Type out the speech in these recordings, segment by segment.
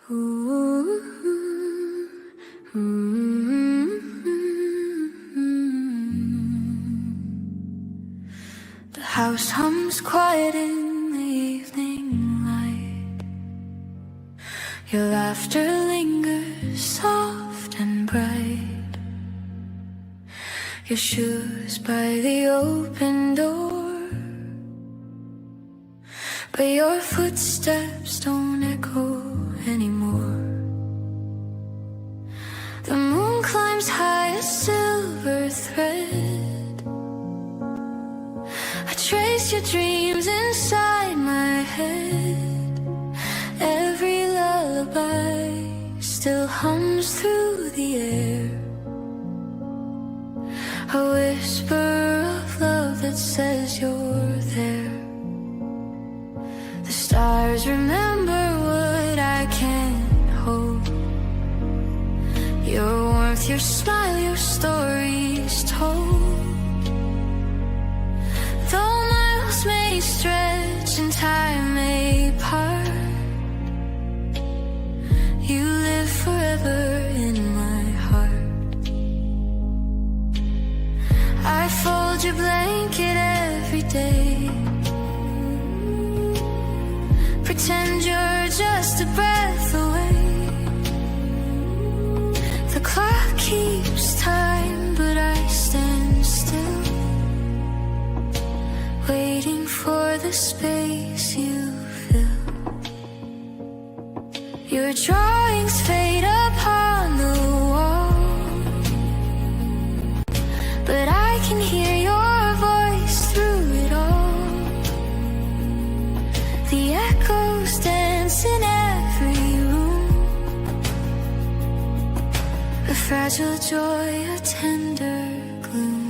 The house hums quiet in the evening light. Your laughter lingers soft and bright. Your shoes by the open door, but your footsteps don't echo anymore. The moon climbs high, a silver thread. I trace your dreams inside my head. Every lullaby still hums through the air, a whisper of love that says you're there. The stars remember what I can't hold. Your warmth, your smile, your stories told. Though miles may stretch and time may part, you live forever in my heart. I fold your blanket every day, pretend you're just a breath away. The clock keeps time, but I stand still, waiting for the space you fill. Your drawings fade upon the wall, but I can hear your voice through it all. The echoes dance in every room, a fragile joy, a tender gloom.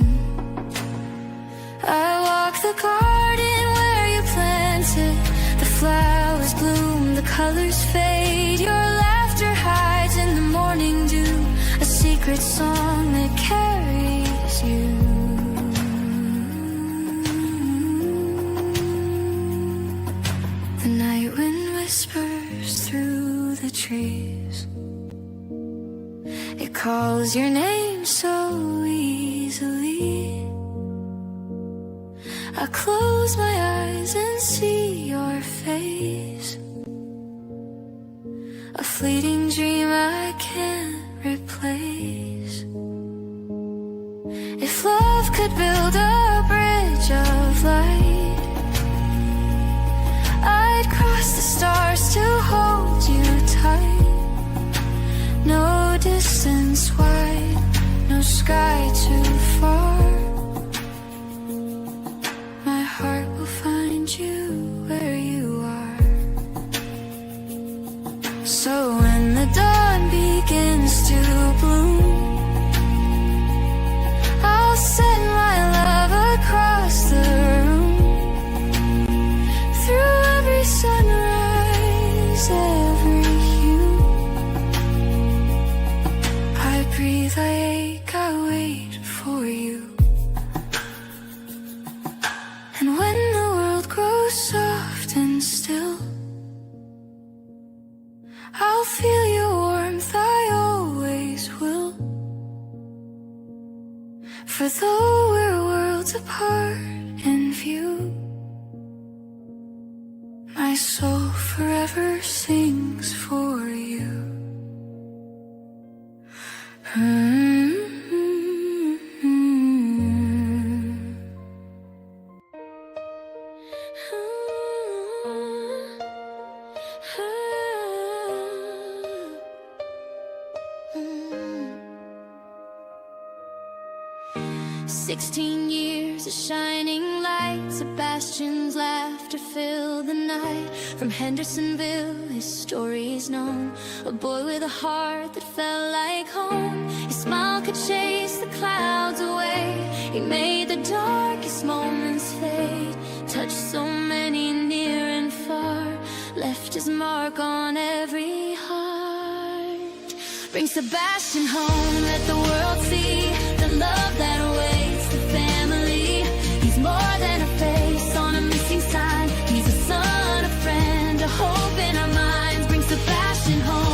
I walk the garden where you planted. The flowers bloom, the colors fade. Your laughter hides in the morning dew, a secret song that carries you. The night wind whispers through the trees. It calls your name so easily. I close my eyes and see your face, a fleeting dream I can't replace. If love could build a bridge of light, I'd cross the stars to hold you tight. No distance wide, no sky too far. My heart will find you where you are. So when the dawn begins to bloom, I'll send my love across the room. Through every sunrise, every hue, I breathe, I ache, I wait for you. And when the world grows soft and still, I'll feel your warmth, I always will. For though we're worlds apart in view, my soul forever sings for you. "16 years of shining lights, Sebastian's laughter filled the night. From Hendersonville, his story is known, a boy with a heart that felt like home. His smile could chase the clouds away, he made the darkest moments fade. Touched so many near and far, left his mark on every heart. Bring Sebastian home, let the world see the love that awaits the family. He's more than a face on a missing sign, he's a son, a friend, a hope in our minds. Bring Sebastian home.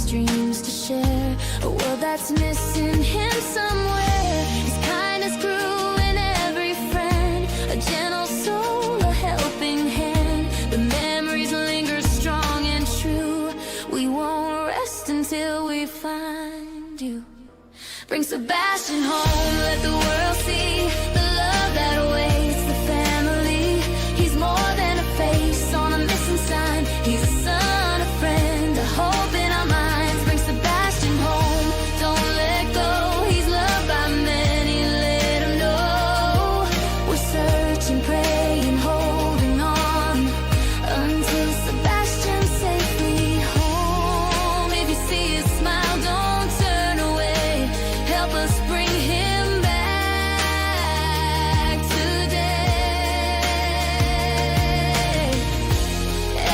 endless dreams to share, a world that's missing him somewhere. His kindness grew in every friend, a gentle soul, a helping hand. The memories linger strong and true. We won't rest until we find you. Bring Sebastian home, let the world see the love that awaits the family. He's more than a face on a missing sign. He's a son, a friend, a hope in our minds. Bring Sebastian home, don't let go. He's loved by many, let him know. We're searching, praying, holding on until Sebastian's safely home. If you see his smile, don't turn away. Help us bring him back today.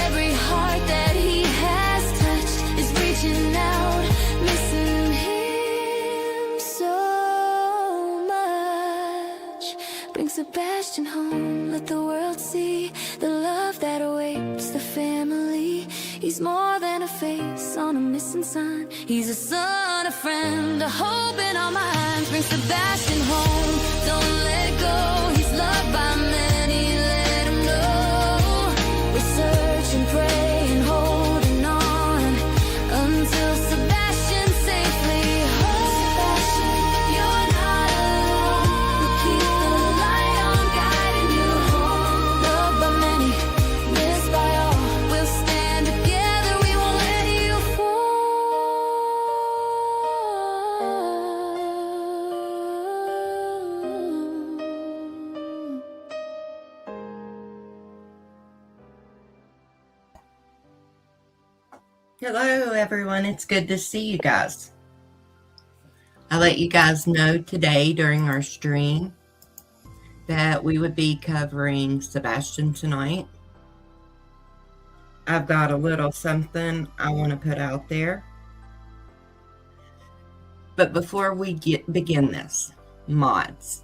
Every heart that he has touched is reaching out, missing him so much. Bring Sebastian home, let the world see the love that awaits the family. He's more than a face on a missing sign. He's a son, a friend, a hope in our minds. Bring Sebastian home, don't let go. He's loved by many, let him know. We're searching, praying, holding on until Sebastian's safely home. Sebastian, you're not alone. We'll keep the light on, guiding you home. Loved by many, missed by all. We'll stand together, we won't let you fall. Hello, everyone. It's good to see you guys. I let you guys know today during our stream that we would be covering Sebastian tonight. I've got a little something I want to put out there. But before we begin this, mods,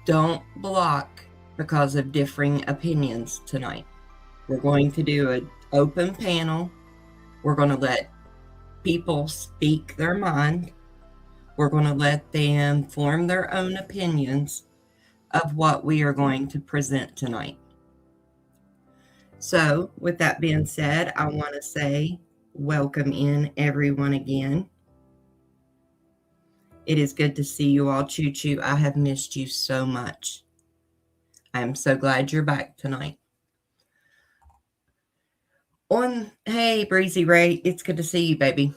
don't block because of differing opinions tonight. We're going to do an open panel. We're going to let people speak their mind. We're going to let them form their own opinions of what we are going to present tonight. So, with that being said, I want to say welcome in everyone again. It is good to see you all. Choo choo. I have missed you so much. I am so glad you're back tonight. Hey, Breezy Ray, it's good to see you, baby.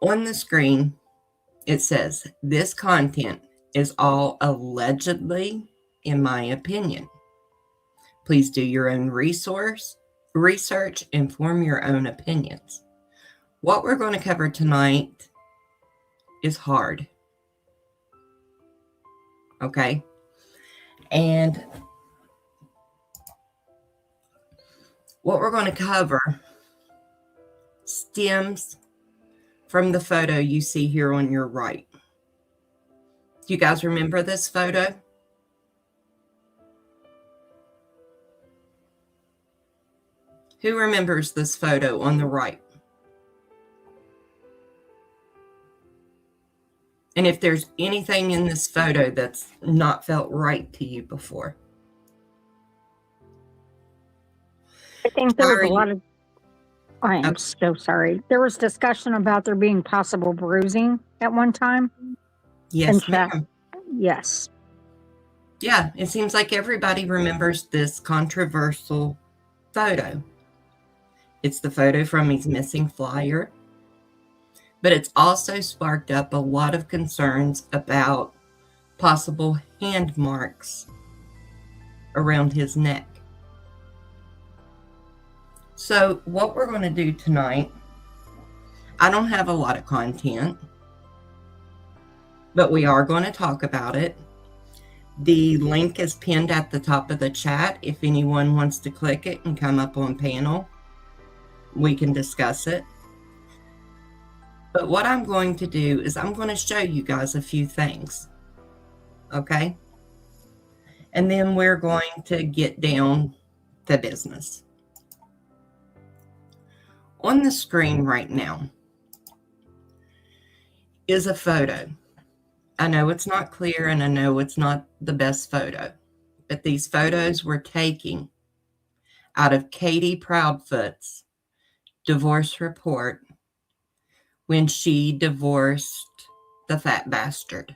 On the screen, it says, this content is all allegedly, in my opinion. Please do your own research and form your own opinions. What we're going to cover tonight is hard. Okay? And what we're going to cover stems from the photo you see here on your right. Do you guys remember this photo? Who remembers this photo on the right? And if there's anything in this photo that's not felt right to you before. I think there was a lot of, I am so sorry. There was discussion about there being possible bruising at one time. Yes, ma'am. Yes. Yeah, it seems like everybody remembers this controversial photo. It's the photo from his missing flyer, but it's also sparked up a lot of concerns about possible hand marks around his neck. So what we're going to do tonight, I don't have a lot of content, but we are going to talk about it. The link is pinned at the top of the chat. If anyone wants to click it and come up on panel, we can discuss it. But what I'm going to do is I'm going to show you guys a few things. Okay? And then we're going to get down to business. On the screen right now is a photo. I know it's not clear and I know it's not the best photo, but these photos were taken out of Katie Proudfoot's divorce report when she divorced the fat bastard.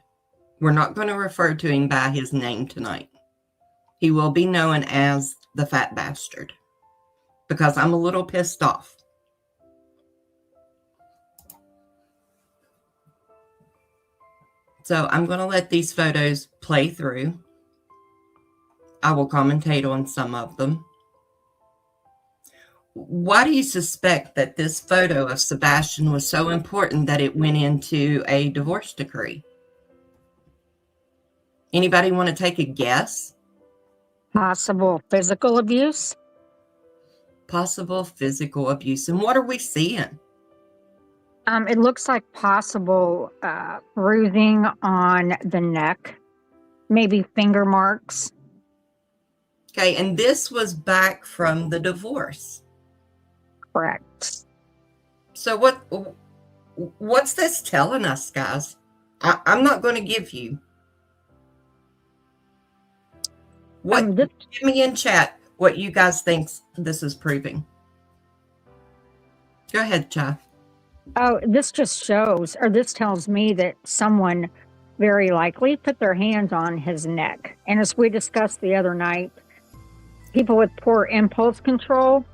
We're not going to refer to him by his name tonight. He will be known as the fat bastard because I'm a little pissed off. So I'm going to let these photos play through. I will commentate on some of them. Why do you suspect that this photo of Sebastian was so important that it went into a divorce decree? Anybody want to take a guess? Possible physical abuse. Possible physical abuse. And what are we seeing? It looks like possible bruising on the neck, maybe finger marks. Okay, and this was back from the divorce. Correct. So what's this telling us, guys? I'm not going to give you. Give me in chat what you guys think this is proving. Go ahead, Chai. Oh, this just shows, or this tells me that someone very likely put their hands on his neck. And as we discussed the other night, people with poor impulse control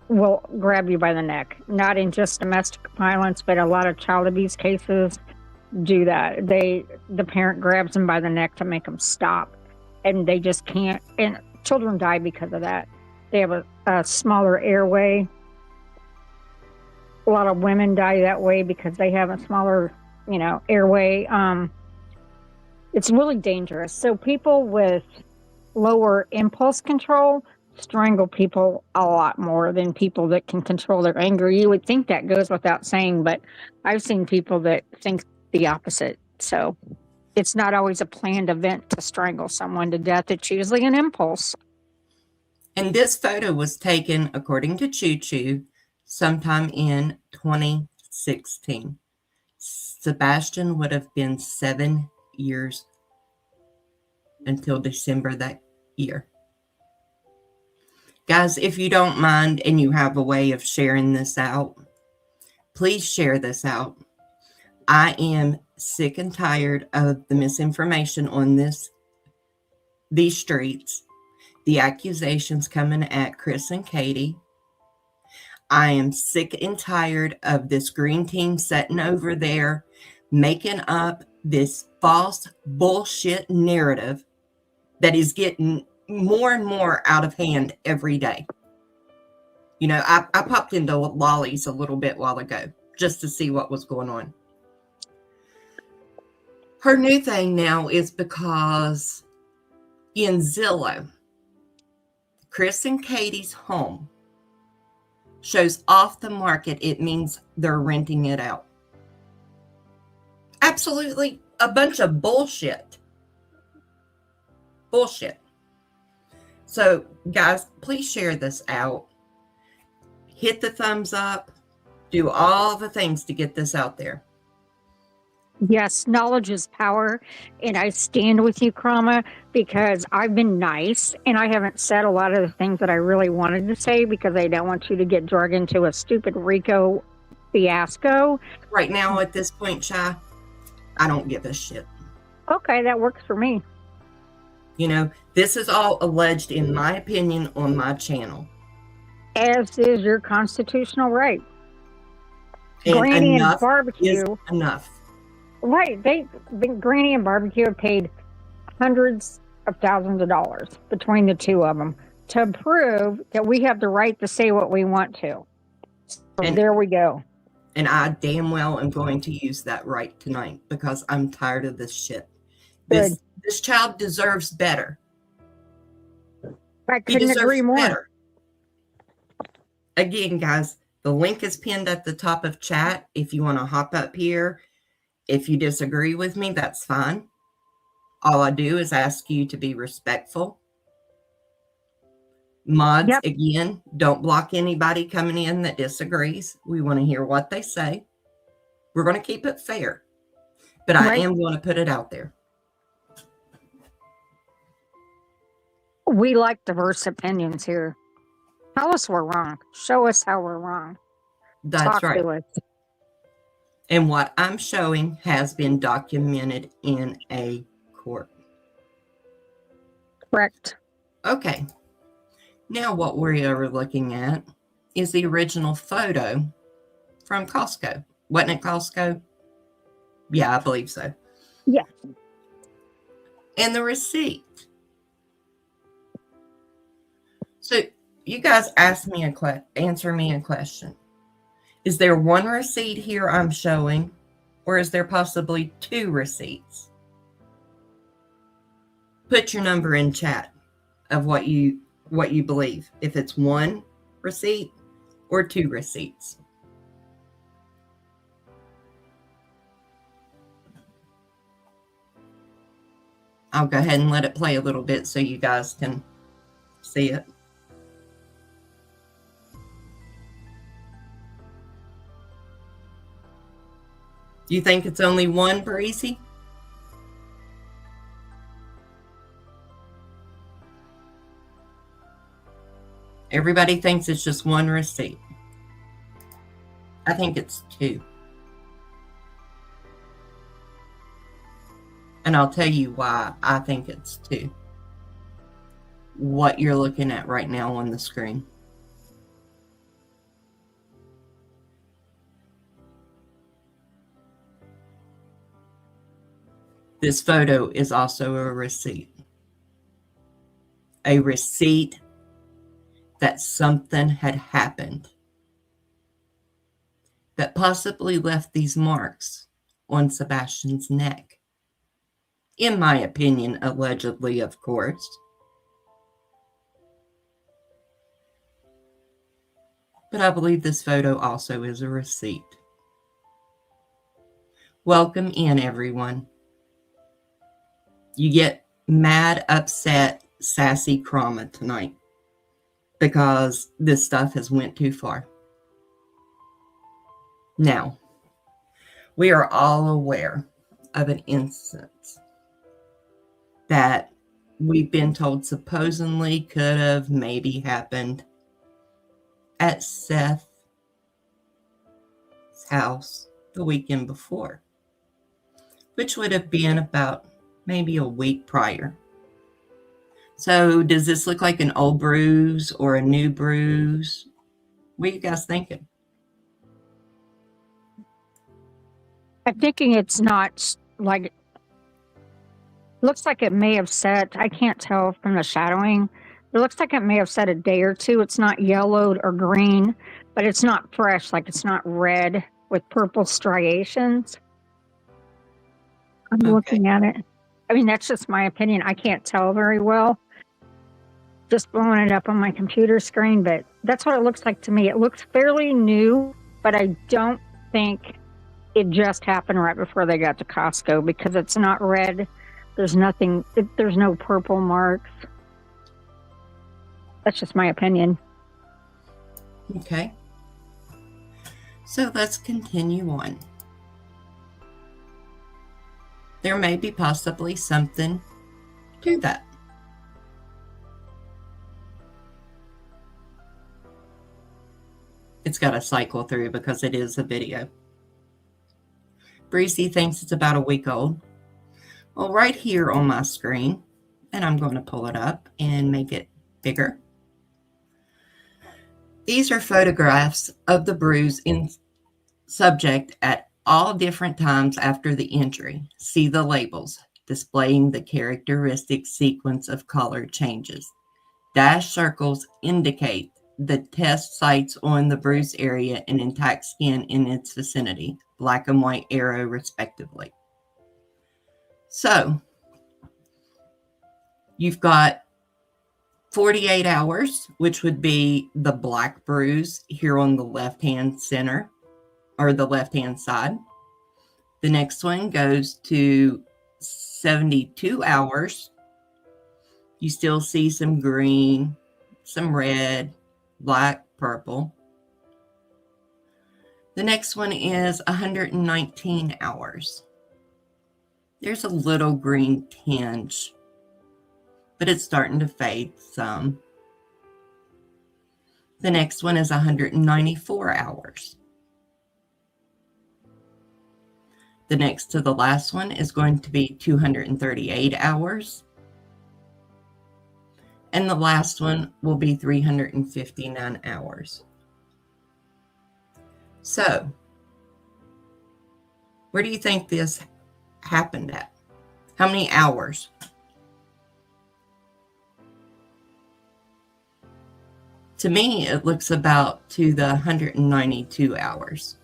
will grab you by the neck. Not in just domestic violence, but a lot of child abuse cases do that. The parent grabs them by the neck to make them stop, and they just can't. And children die because of that. They have a smaller airway. A lot of women die that way because they have a smaller, airway. It's really dangerous. So people with lower impulse control strangle people a lot more than people that can control their anger. You would think that goes without saying, but I've seen people that think the opposite. So it's not always a planned event to strangle someone to death. It's usually an impulse. And this photo was taken, according to Choo Choo, sometime in 2016. Sebastian would have been 7 years until December that year. Guys, if you don't mind and you have a way of sharing this out, please share this out. I am sick and tired of the misinformation on these streets, the accusations coming at Chris and Katie. I am sick and tired of this green team sitting over there making up this false bullshit narrative that is getting more and more out of hand every day. I popped into Lolly's a little bit while ago just to see what was going on. Her new thing now is because in Zillow, Chris and Katie's home shows off the market. It means they're renting it out. Absolutely a bunch of bullshit. Bullshit. So, guys, please share this out. Hit the thumbs up. Do all the things to get this out there. Yes, knowledge is power. And I stand with you, Krama, because I've been nice and I haven't said a lot of the things that I really wanted to say because I don't want you to get dragged into a stupid RICO fiasco. Right now, at this point, Shy, I don't give a shit. Okay, that works for me. This is all alleged, in my opinion, on my channel. As is your constitutional right. And Granny enough and Barbecue. is enough. Right. Granny and Barbecue have paid hundreds of thousands of dollars between the two of them to prove that we have the right to say what we want to. So there we go. And I damn well am going to use that right tonight because I'm tired of this shit. This child deserves better. I couldn't agree more. Better. Again, guys, the link is pinned at the top of chat. If you want to hop up here, if you disagree with me, that's fine. All I do is ask you to be respectful. Mods, Yep. again, don't block anybody coming in that disagrees. We want to hear what they say. We're going to keep it fair, but I Right. am going to put it out there. We like diverse opinions here. Tell us we're wrong. Show us how we're wrong. That's Talk right. to us. And what I'm showing has been documented in a court. Correct. Okay. Now what we are looking at is the original photo from Costco. Wasn't it Costco? Yeah, I believe so. Yeah. And the receipt. So you guys answer me a question. Is there one receipt here I'm showing, or is there possibly two receipts? Put your number in chat of what you believe, if it's one receipt or two receipts. I'll go ahead and let it play a little bit so you guys can see it. Do you think it's only one, Breezy? Everybody thinks it's just one receipt. I think it's two. And I'll tell you why I think it's two. What you're looking at right now on the screen. This photo is also a receipt. A receipt that something had happened that possibly left these marks on Sebastian's neck. In my opinion, allegedly, of course. But I believe this photo also is a receipt. Welcome in, everyone. You get mad, upset, sassy Krama tonight because this stuff has went too far. Now, we are all aware of an instance that we've been told supposedly could have maybe happened at Seth's house the weekend before, which would have been about maybe a week prior. So does this look like an old bruise or a new bruise? What are you guys thinking? I'm thinking it's not like, looks like it may have set, I can't tell from the shadowing. It looks like it may have set a day or two. It's not yellowed or green, but it's not fresh. Like it's not red with purple striations. I'm looking at it. I mean, that's just my opinion. I can't tell very well. Just blowing it up on my computer screen, but that's what it looks like to me. It looks fairly new, but I don't think it just happened right before they got to Costco because it's not red. There's nothing, there's no purple marks. That's just my opinion. Okay. So let's continue on. There may be possibly something to that. It's got to cycle through because it is a video. Breezy thinks it's about a week old. Well, right here on my screen, and I'm going to pull it up and make it bigger. These are photographs of the bruise in subject at all different times after the injury. See the labels displaying the characteristic sequence of color changes. Dashed circles indicate the test sites on the bruise area and intact skin in its vicinity. Black and white arrow respectively. So you've got 48 hours, which would be the black bruise here on the left-hand center or the left-hand side. The next one goes to 72 hours. You still see some green, some red, black, purple. The next one is 119 hours. There's a little green tinge, but it's starting to fade some. The next one is 194 hours. The next to the last one is going to be 238 hours. And the last one will be 359 hours. So, where do you think this happened at? How many hours? To me, it looks about to the 192 hours.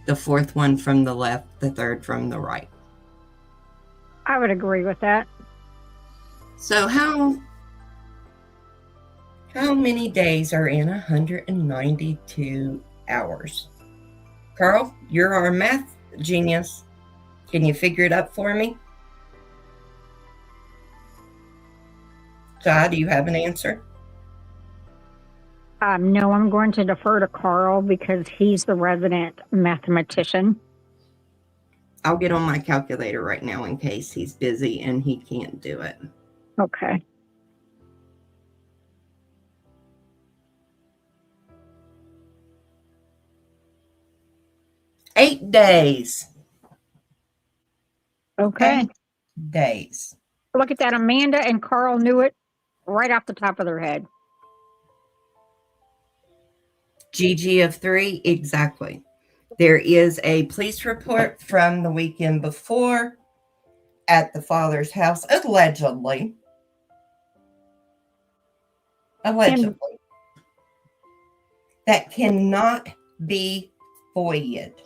The fourth one from the left, the third from the right. I would agree with that. So how many days are in 192 hours? Carl, you're our math genius. Can you figure it up for me? Todd, do you have an answer? No, I'm going to defer to Carl because he's the resident mathematician. I'll get on my calculator right now in case he's busy and he can't do it. Okay. Eight days. Okay. 8 days. Look at that. Amanda and Carl knew it right off the top of their head. GG of 3, exactly. There is a police report from the weekend before at the father's house, allegedly. That cannot be FOIA'd.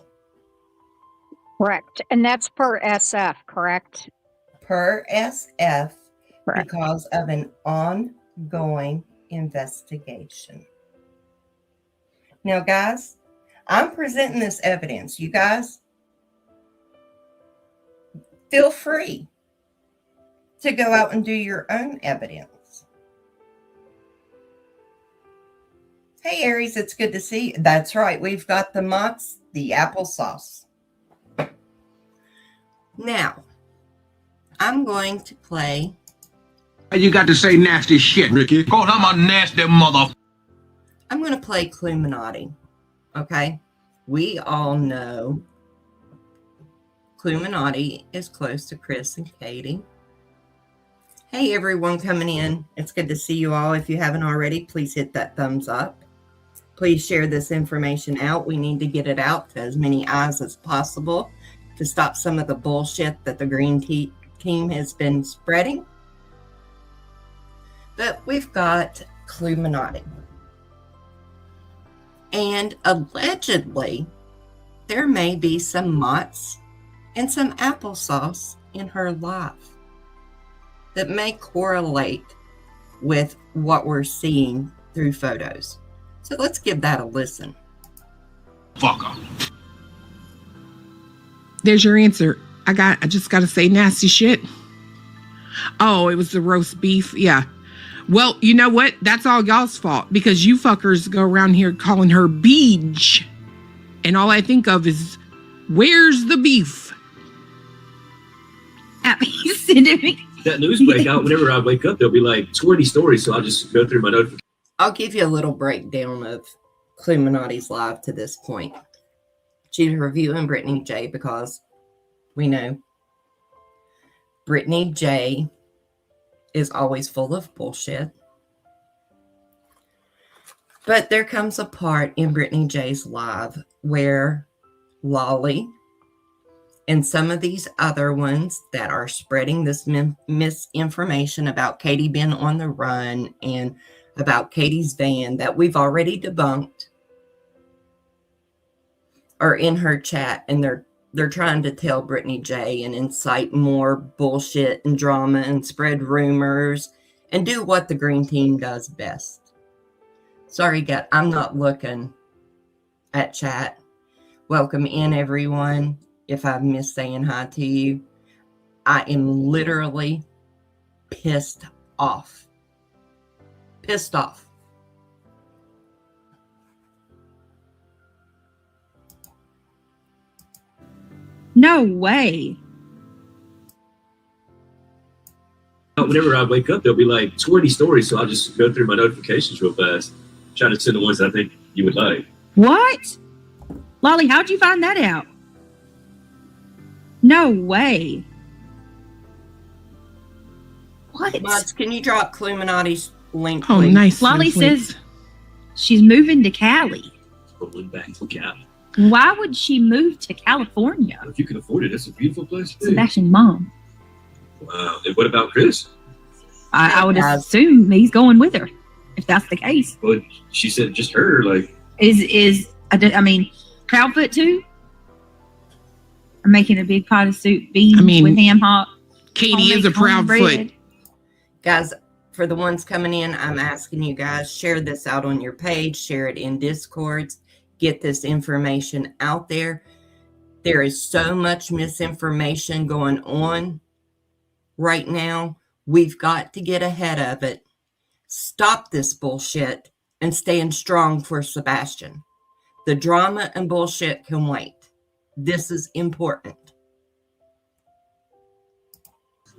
Correct. And that's per SF, correct? Per SF, Correct. because of an ongoing investigation. Now, guys, I'm presenting this evidence. You guys, feel free to go out and do your own evidence. Hey, Aries, it's good to see you. That's right. We've got the motts, the applesauce. Now, I'm going to play. You got to say nasty shit, Ricky. Cause I'm a nasty mother. I'm going to play Cluminati. Okay? We all know Cluminati is close to Chris and Katie. Hey, everyone coming in. It's good to see you all. If you haven't already, please hit that thumbs up. Please share this information out. We need to get it out to as many eyes as possible to stop some of the bullshit that the green team has been spreading. But we've got Cluminati. And allegedly, there may be some motts and some applesauce in her life that may correlate with what we're seeing through photos. So let's give that a listen. Fucker. There's your answer. I just got to say nasty shit. Oh, it was the roast beef. Yeah. Well, you know what? That's all y'all's fault because you fuckers go around here calling her beej. And all I think of is, where's the beef? You sending me that news break out. Whenever I wake up, there'll be like 20 stories. So I'll just go through my notifications. I'll give you a little breakdown of Cluminati's live to this point. She's reviewing Brittany J because we know Brittany J is always full of bullshit. But there comes a part in Brittany J's live where Lolly and some of these other ones that are spreading this misinformation about Katie being on the run and about Katie's van that we've already debunked are in her chat, and they're trying to tell Brittany J and incite more bullshit and drama and spread rumors and do what the green team does best. Sorry, gut, I'm not looking at chat. Welcome in, everyone. If I've missed saying hi to you, I am literally pissed off Pissed off. No way. Whenever I wake up, there'll be like 20 stories, so I'll just go through my notifications real fast, try to send the ones I think you would like. What? Lolly, how'd you find that out? No way. What? Motts, can you drop Cluminati's link, Oh, please? nice. Lolly snowflakes. says she's moving to Cali. Going back to Cali. Why would she move to California? If you can afford it, it's a beautiful place. Sebastian's mom. Wow. And what about Chris? I would Yes. assume he's going with her, if that's the case. Well, she said just her, like, I mean, Proudfoot too? I'm making a big pot of soup beans with ham hock. Katie is a homemade proud cornbread. foot. Guys, for the ones coming in, I'm asking you guys, share this out on your page, share it in Discords, get this information out there. There is so much misinformation going on right now. We've got to get ahead of it, stop this bullshit, and stand strong for Sebastian. The drama and bullshit can wait. This is important.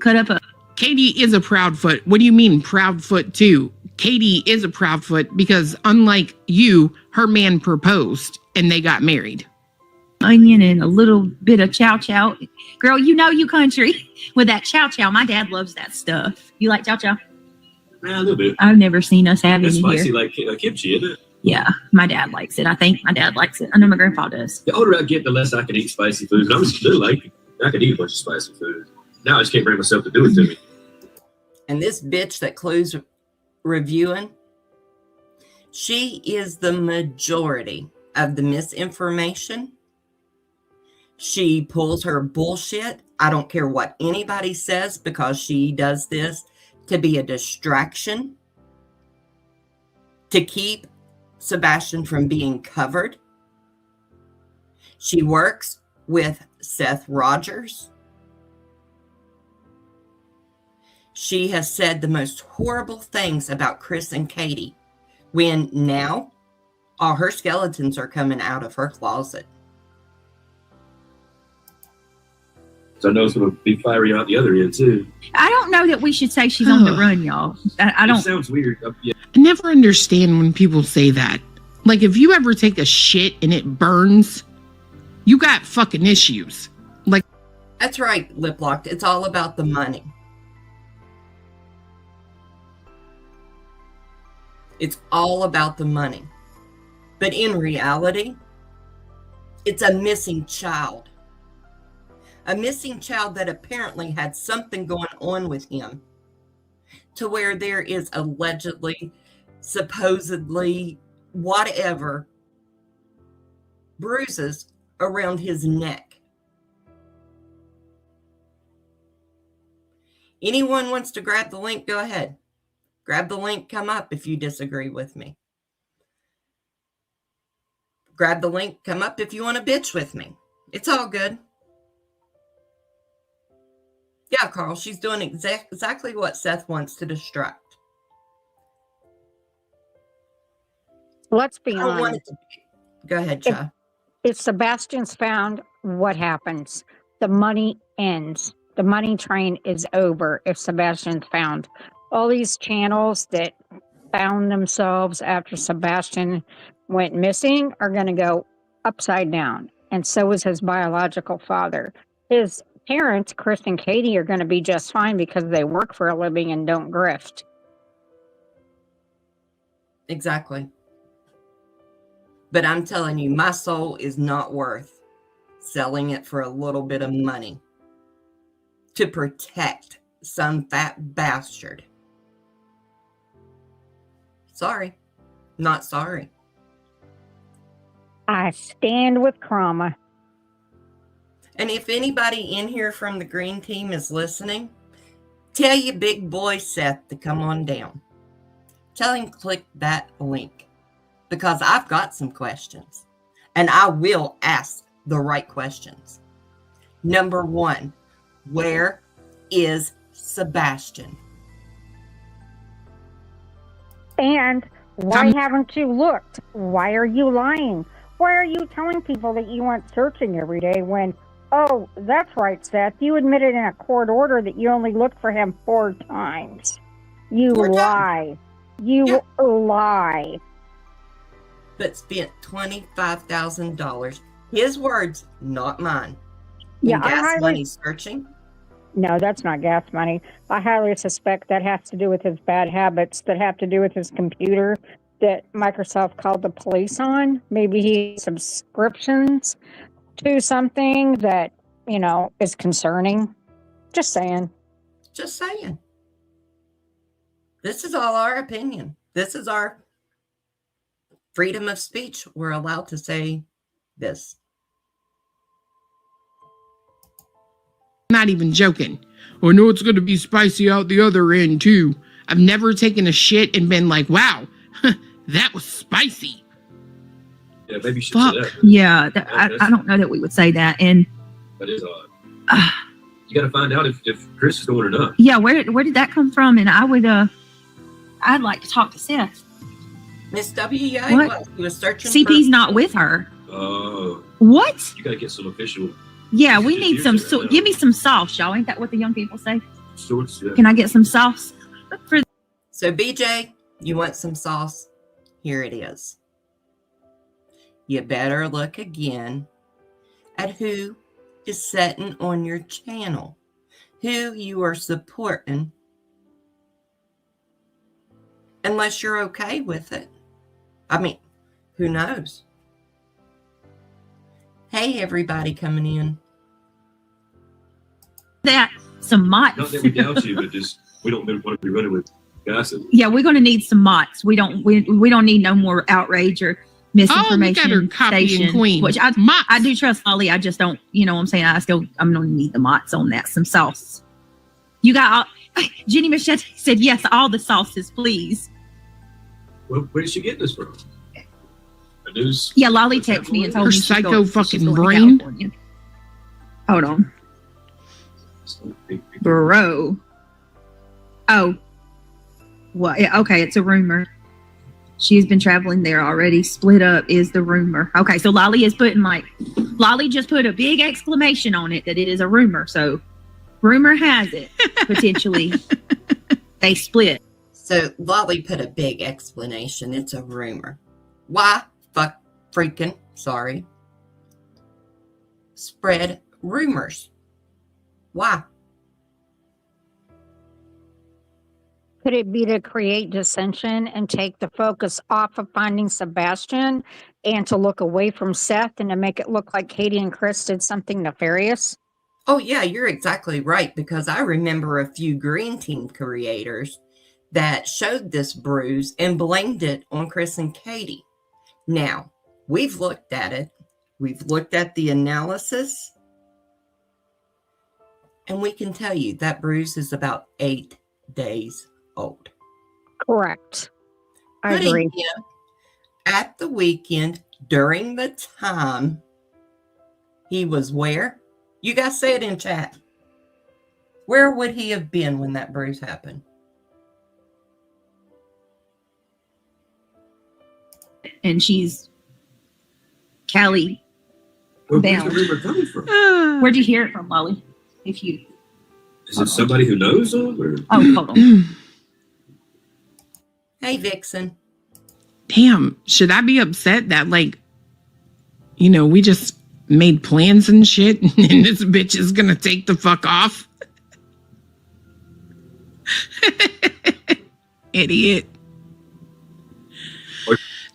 Cut up a Katie is a proud foot. What do you mean proud foot too? Katie is a proud foot because unlike you, her man proposed and they got married. onion and a little bit of chow chow. Girl, you know you country with that chow chow. My dad loves that stuff. You like chow chow? Yeah, a little bit. I've never seen us have It's any spicy here. like kimchi, isn't it? Yeah, my dad likes it. I think my dad likes it. I know my grandpa does. The older I get, the less I can eat spicy food. I was still like, I could eat a bunch of spicy food. Now I just can't bring myself to do it to me. And this bitch that Clue's reviewing, she is the majority of the misinformation. She pulls her bullshit. I don't care what anybody says because she does this to be a distraction, to keep Sebastian from being covered. She works with Seth Rogers. She has said the most horrible things about Chris and Katie when now all her skeletons are coming out of her closet. So I know it's going to be fiery out the other end, too. I don't know that we should say she's on the run, y'all. I It don't. sounds weird. Yeah. I never understand when people say that. Like, if you ever take a shit and it burns, you got fucking issues. Like, That's right, Lip Locked. It's all about the money. It's all about the money. But in reality, it's a missing child. A missing child that apparently had something going on with him to where there is allegedly, supposedly, whatever, bruises around his neck. Anyone wants to grab the link, go ahead. Grab the link, come up if you disagree with me. Grab the link, come up if you want to bitch with me. It's all good. Yeah, Carl, she's doing exactly what Seth wants to distract. Let's be I don't want honest. it to be. Go ahead, Chai. If Sebastian's found, what happens? The money ends. The money train is over if Sebastian's found. All these channels that found themselves after Sebastian went missing are going to go upside down. And so is his biological father. His parents, Chris and Katie, are going to be just fine because they work for a living and don't grift. Exactly. But I'm telling you, my soul is not worth selling it for a little bit of money to protect some fat bastard. Sorry. Not sorry. I stand with Krama. And if anybody in here from the green team is listening, tell your big boy Seth to come on down. Tell him click that link because I've got some questions and I will ask the right questions. Number one, where is Sebastian? And why haven't you looked? Why are you lying? Why are you telling people that you went searching every day when, oh, that's right, Seth, you admitted in a court order that you only looked for him 4 times. You 4 times. lie. You lie. But spent $25,000. His words, not mine. Yeah, In gas money searching. No, that's not gas money. I highly suspect that has to do with his bad habits, that have to do with his computer that Microsoft called the police on. Maybe he has subscriptions to something that, you know, is concerning. Just saying. Just saying. This is all our opinion. This is our freedom of speech. We're allowed to say this. Not even joking. I know it's going to be spicy out the other end too. I've never taken a shit and been like, wow, that was spicy. Yeah, maybe you should say that. Yeah, I don't know that we would say that. And that is odd. You got to find out if Chris is going or not. yeah, where did that come from? And I'd like to talk to Seth. Miss W, yeah, What? he was searching. CP's not with her. Oh. What? You got to get some official. Yeah, we need some. Right now. Give me some sauce, y'all. Ain't that what the young people say? Sorts, yeah. Can I get some sauce? So, BJ, you want some sauce? Here it is. You better look again at who is sitting on your channel, who you are supporting, unless you're okay with it. I mean, who knows? Hey, everybody coming in. That some motts. Not that we doubt you, but just we don't want to be running with gossip. Yeah, we're gonna need some motts. We don't need no more outrage or misinformation. Oh, we got her copying station, queen. Which Motts. I do trust Molly. I just don't. You know what I'm saying? I'm gonna need the motts on that. Some sauce. You got Jenny Machete said yes. All the sauces, please. Well, where did she get this from? A news. Yeah, Lolly texted me and told Her me she's psycho going fucking to brain. California. Hold on, bro. Oh, what? Yeah, okay, it's a rumor. She's been traveling there already. Split up is the rumor. Okay, so Lolly is putting Lolly just put a big exclamation on it that it is a rumor. So, rumor has it potentially they split. So, Lolly put a big explanation. It's a rumor. Why? Sorry. Spread rumors. Why? Could it be to create dissension and take the focus off of finding Sebastian and to look away from Seth and to make it look like Katie and Chris did something nefarious? Oh, yeah, you're exactly right, because I remember a few Green Team creators that showed this bruise and blamed it on Chris and Katie. Now, we've looked at it. We've looked at the analysis. And we can tell you that bruise is about 8 days old. Correct. I Putting agree. him at the weekend during the time he was where? You guys say it in chat. Where would he have been when that bruise happened? And she's Callie. Where's the Bound. rumor coming from? Where'd you hear it from, Lolly? If you Is it somebody who knows them? Or? hold on. Hey, Vixen. Damn, should I be upset that, like, you know, we just made plans and shit and this bitch is gonna take the fuck off? Idiot.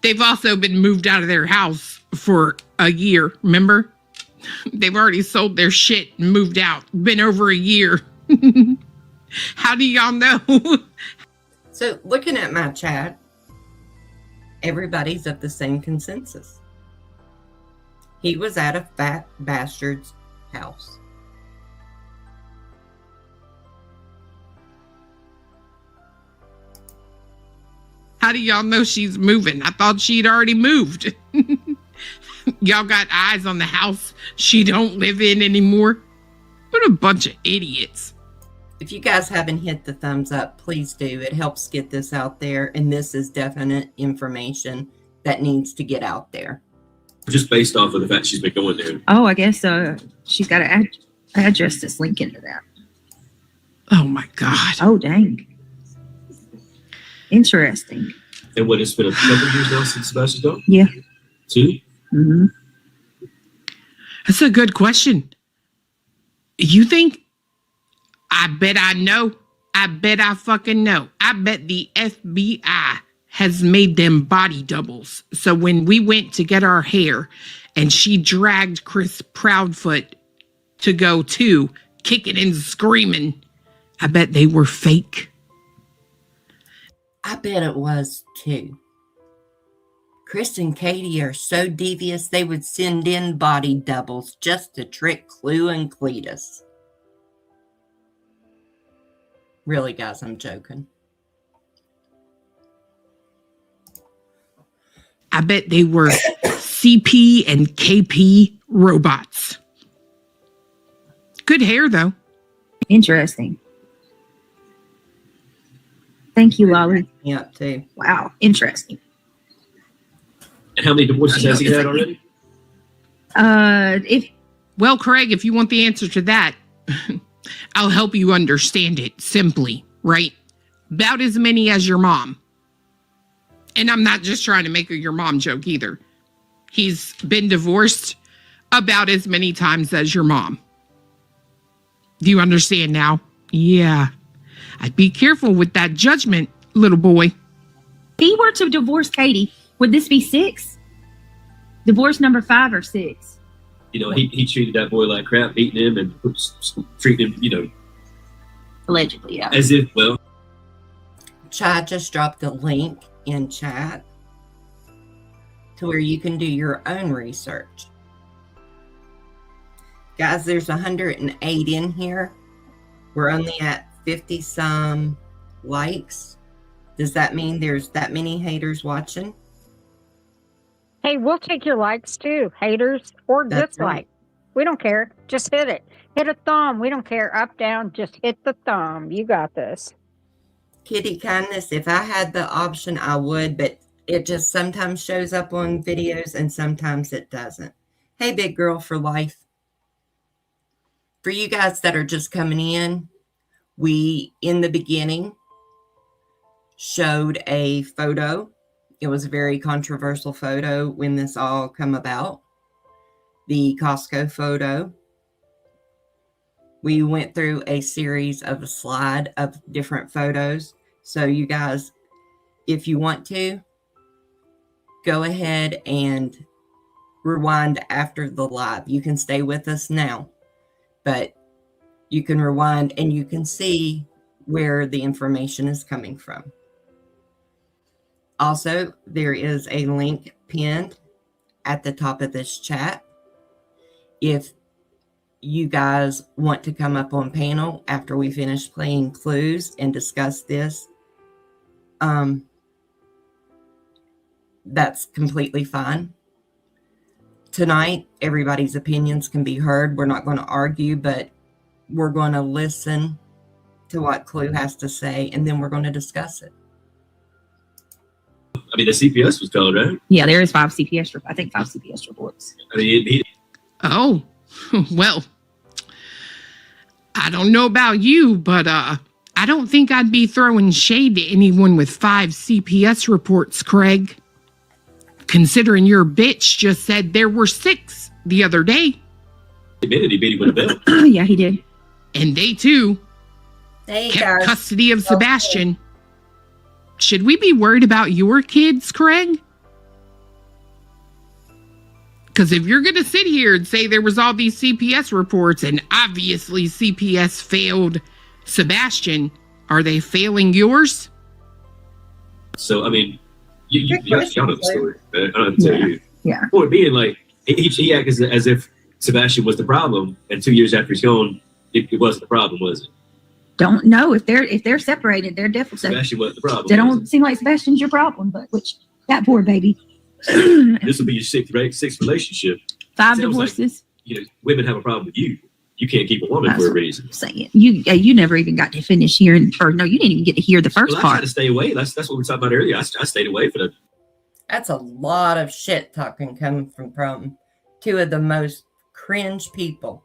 They've also been moved out of their house for a year, remember? They've already sold their shit and moved out. Been over a year. How do y'all know? So, looking at my chat, everybody's of the same consensus. He was at a fat bastard's house. How do y'all know she's moving? I thought she'd already moved. Y'all got eyes on the house she don't live in anymore? What a bunch of idiots. If you guys haven't hit the thumbs up, please do. It helps get this out there, and this is definite information that needs to get out there. Just based off of the fact she's been going there. Oh, I guess she's got to address this link into that. Oh my God. Oh, dang. Interesting. And what, it's been a couple of years now since Sebastian's gone? Yeah. 2? Mm-hmm. That's a good question. You think? I bet I know. I bet I fucking know. I bet the FBI has made them body doubles. So when we went to get our hair and she dragged Chris Proudfoot to go too, kicking and screaming, I bet they were fake. I bet it was too. Chris and Katie are so devious they would send in body doubles just to trick Clue and Cletus. Really, guys, I'm joking. I bet they were CP and KP robots. Good hair, though. Interesting. Thank you, Lolly. Me up too. Wow. Interesting. And how many divorces has he had already? Well, Craig, if you want the answer to that, I'll help you understand it simply, right? About as many as your mom. And I'm not just trying to make a your mom joke either. He's been divorced about as many times as your mom. Do you understand now? Yeah. I'd be careful with that judgment, little boy. If he were to divorce Katie, would this be 6? Divorce number 5 or 6? You know, he treated that boy like crap, beating him and treating him, you know. Allegedly, yeah. As if, well. Chad just dropped a link in chat to where you can do your own research. Guys, there's 108 in here. We're only at 50 some likes. Does that mean there's that many haters watching? Hey, we'll take your likes too, haters or That's dislike. right. We don't care. Just hit it. Hit a thumb. We don't care. Up, down. Just hit the thumb. You got this. Kitty kindness, if I had the option, I would, but it just sometimes shows up on videos and sometimes it doesn't. Hey, big girl for life. For you guys that are just coming in, we, in the beginning, showed a photo. It was a very controversial photo when this all come about. The Costco photo. We went through a series of a slide of different photos. So you guys, if you want to, go ahead and rewind after the live. You can stay with us now, but you can rewind and you can see where the information is coming from. Also, there is a link pinned at the top of this chat. If you guys want to come up on panel after we finish playing clues and discuss this, that's completely fine. Tonight, everybody's opinions can be heard. We're not going to argue, but we're going to listen to what Clue has to say, and then we're going to discuss it. I mean, the CPS was colored, right? Yeah, there is 5 CPS. I think 5 CPS reports. I mean, Oh, well, I don't know about you, but I don't think I'd be throwing shade to anyone with 5 CPS reports, Craig. Considering your bitch just said there were 6 the other day. he admitted he beat him with a belt. Yeah, he did. And they, too, Hey, kept guys. custody of Sebastian. Should we be worried about your kids, Craig? Because if you're going to sit here and say there was all these CPS reports and obviously CPS failed Sebastian, are they failing yours? So, I mean, y'all know the story. I don't have to tell you. Yeah. Point being, like, he acted as if Sebastian was the problem, and 2 years after he's gone, it wasn't the problem, was it? Don't know if they're separated. They're definitely Sebastian wasn't the problem. They was don't seem like Sebastian's your problem, but that poor baby. it? This will be your sixth relationship. 5 Sounds divorces. Like, women have a problem with you. you can't keep a woman for a reason. Saying you never even got to finish hearing, or no, you didn't even get to hear the first Well, I try part. to stay away. That's what we were talking about earlier. I stayed away for the. That's a lot of shit talking coming from two of the most cringe people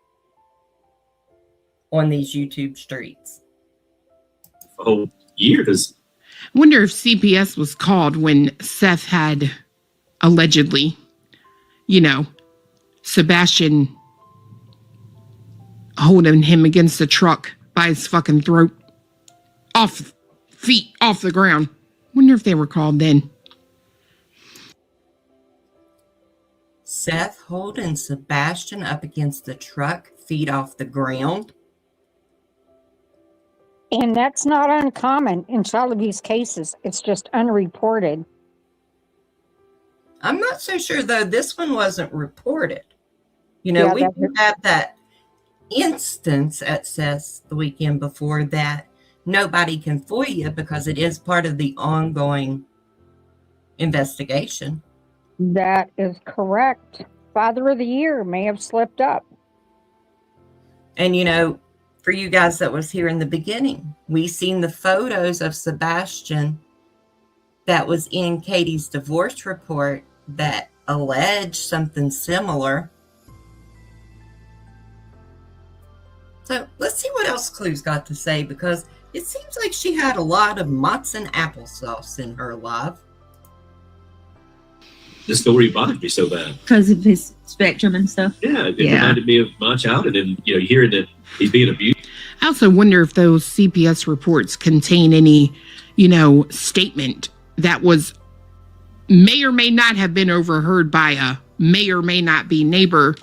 on these YouTube streets. Whole year. Because I wonder if CPS was called when Seth had allegedly, Sebastian holding him against the truck by his fucking throat, off the ground. Wonder if they were called then. Seth holding Sebastian up against the truck, feet off the ground. And that's not uncommon in child abuse cases. It's just unreported. I'm not so sure, though, this one wasn't reported. We had that instance at Seth's the weekend before that nobody can FOIA because it is part of the ongoing investigation. That is correct. Father of the Year may have slipped up. And, for you guys that was here in the beginning, we seen the photos of Sebastian that was in Katie's divorce report that alleged something similar. So let's see what else Clue's got to say, because it seems like she had a lot of motts and applesauce in her life. the story bothered me so bad. Because of his spectrum and stuff. Yeah, it reminded me of my child, and then hearing that he's being abused. I also wonder if those CPS reports contain any, statement that may or may not have been overheard by a may or may not be neighbor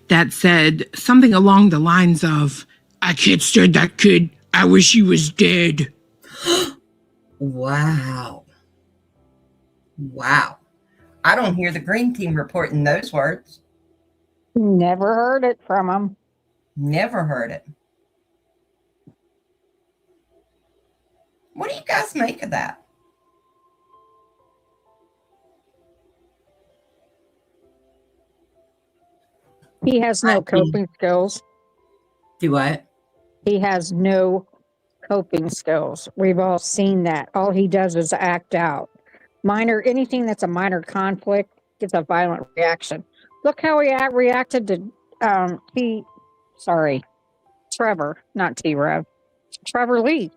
that said something along the lines of, "I can't stand that kid. I wish he was dead." Wow. I don't hear the green team reporting those words. Never heard it from him. Never heard it. What do you guys make of that? He has no coping skills. Do what? He has no coping skills. We've all seen that. All he does is act out. Anything that's a minor conflict gets a violent reaction. Look how he reacted to Trevor, not T-Rev. Trevor Lee.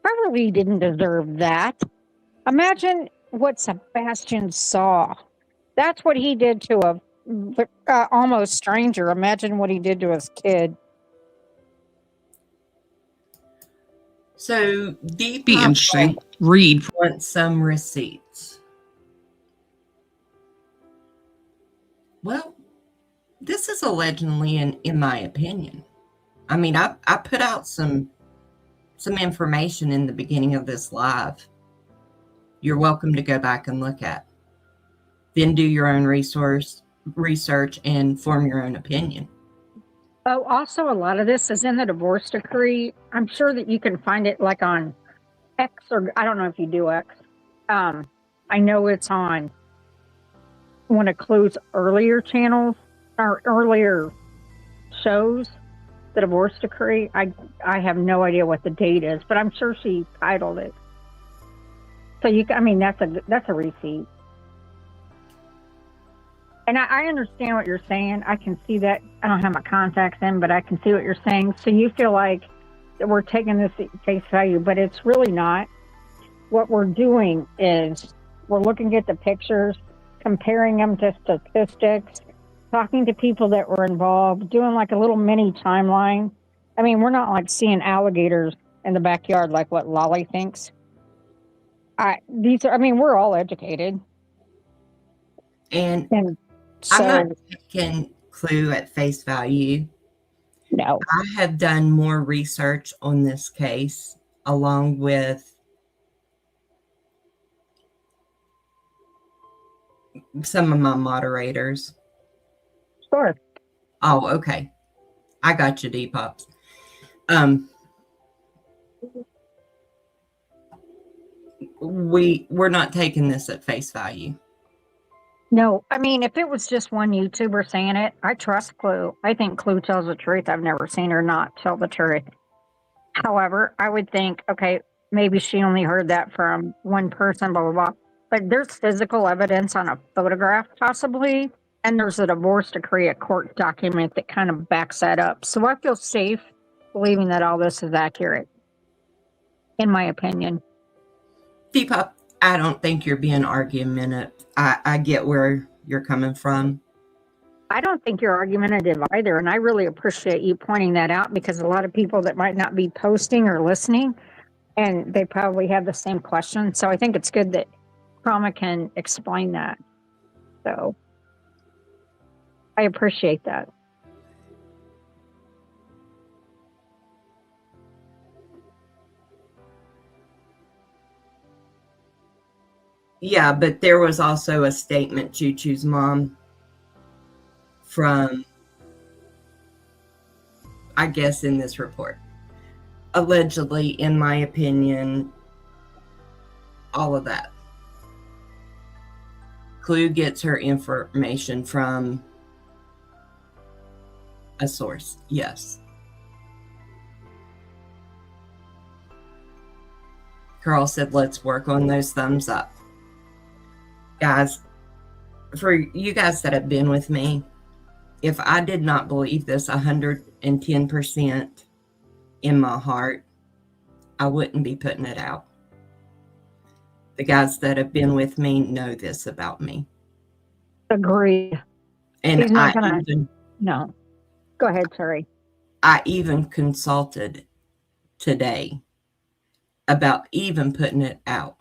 Trevor Lee didn't deserve that. Imagine what Sebastian saw. That's what he did to a almost stranger. Imagine what he did to his kid. So, Be interesting. Read. Want some receipts. Well, this is allegedly, in my opinion. I mean, I put out some information in the beginning of this live. You're welcome to go back and look at. Then do your own research and form your own opinion. Oh, also, a lot of this is in the divorce decree. I'm sure that you can find it like on X, or I don't know if you do X. I know it's on one of Clue's earlier channels or earlier shows, the divorce decree. I have no idea what the date is, but I'm sure she titled it. So that's a receipt. And I understand what you're saying. I can see that. I don't have my contacts in, but I can see what you're saying. So you feel like that we're taking this at face value, but it's really not. What we're doing is we're looking at the pictures, comparing them to statistics, talking to people that were involved, doing like a little mini timeline. I mean, we're not like seeing alligators in the backyard like what Lolly thinks. We're all educated. And So, I'm not taking Clue at face value. no. I have done more research on this case along with some of my moderators. Sure. Oh, okay. I got you, D-Pops. We're not taking this at face value. No, I mean, if it was just one YouTuber saying it, I trust Clue. I think Clue tells the truth. I've never seen her not tell the truth. However, I would think, okay, maybe she only heard that from one person, blah, blah, blah. But there's physical evidence on a photograph, possibly, and there's a divorce decree, a court document that kind of backs that up. So I feel safe believing that all this is accurate, in my opinion. Depop, I don't think you're being argumentative. I get where you're coming from. I don't think you're argumentative either, and I really appreciate you pointing that out because a lot of people that might not be posting or listening, and they probably have the same question. So I think it's good that Krama can explain that. So I appreciate that. Yeah, but there was also a statement, Choo Choo's mom, from, I guess, in this report. Allegedly, in my opinion, all of that. Clue gets her information from a source, yes. Carl said, let's work on those thumbs up. Guys, for you guys that have been with me, if I did not believe this 110% in my heart, I wouldn't be putting it out. The guys that have been with me know this about me. Agreed. And He's not gonna, no. Go ahead, sorry. I even consulted today about even putting it out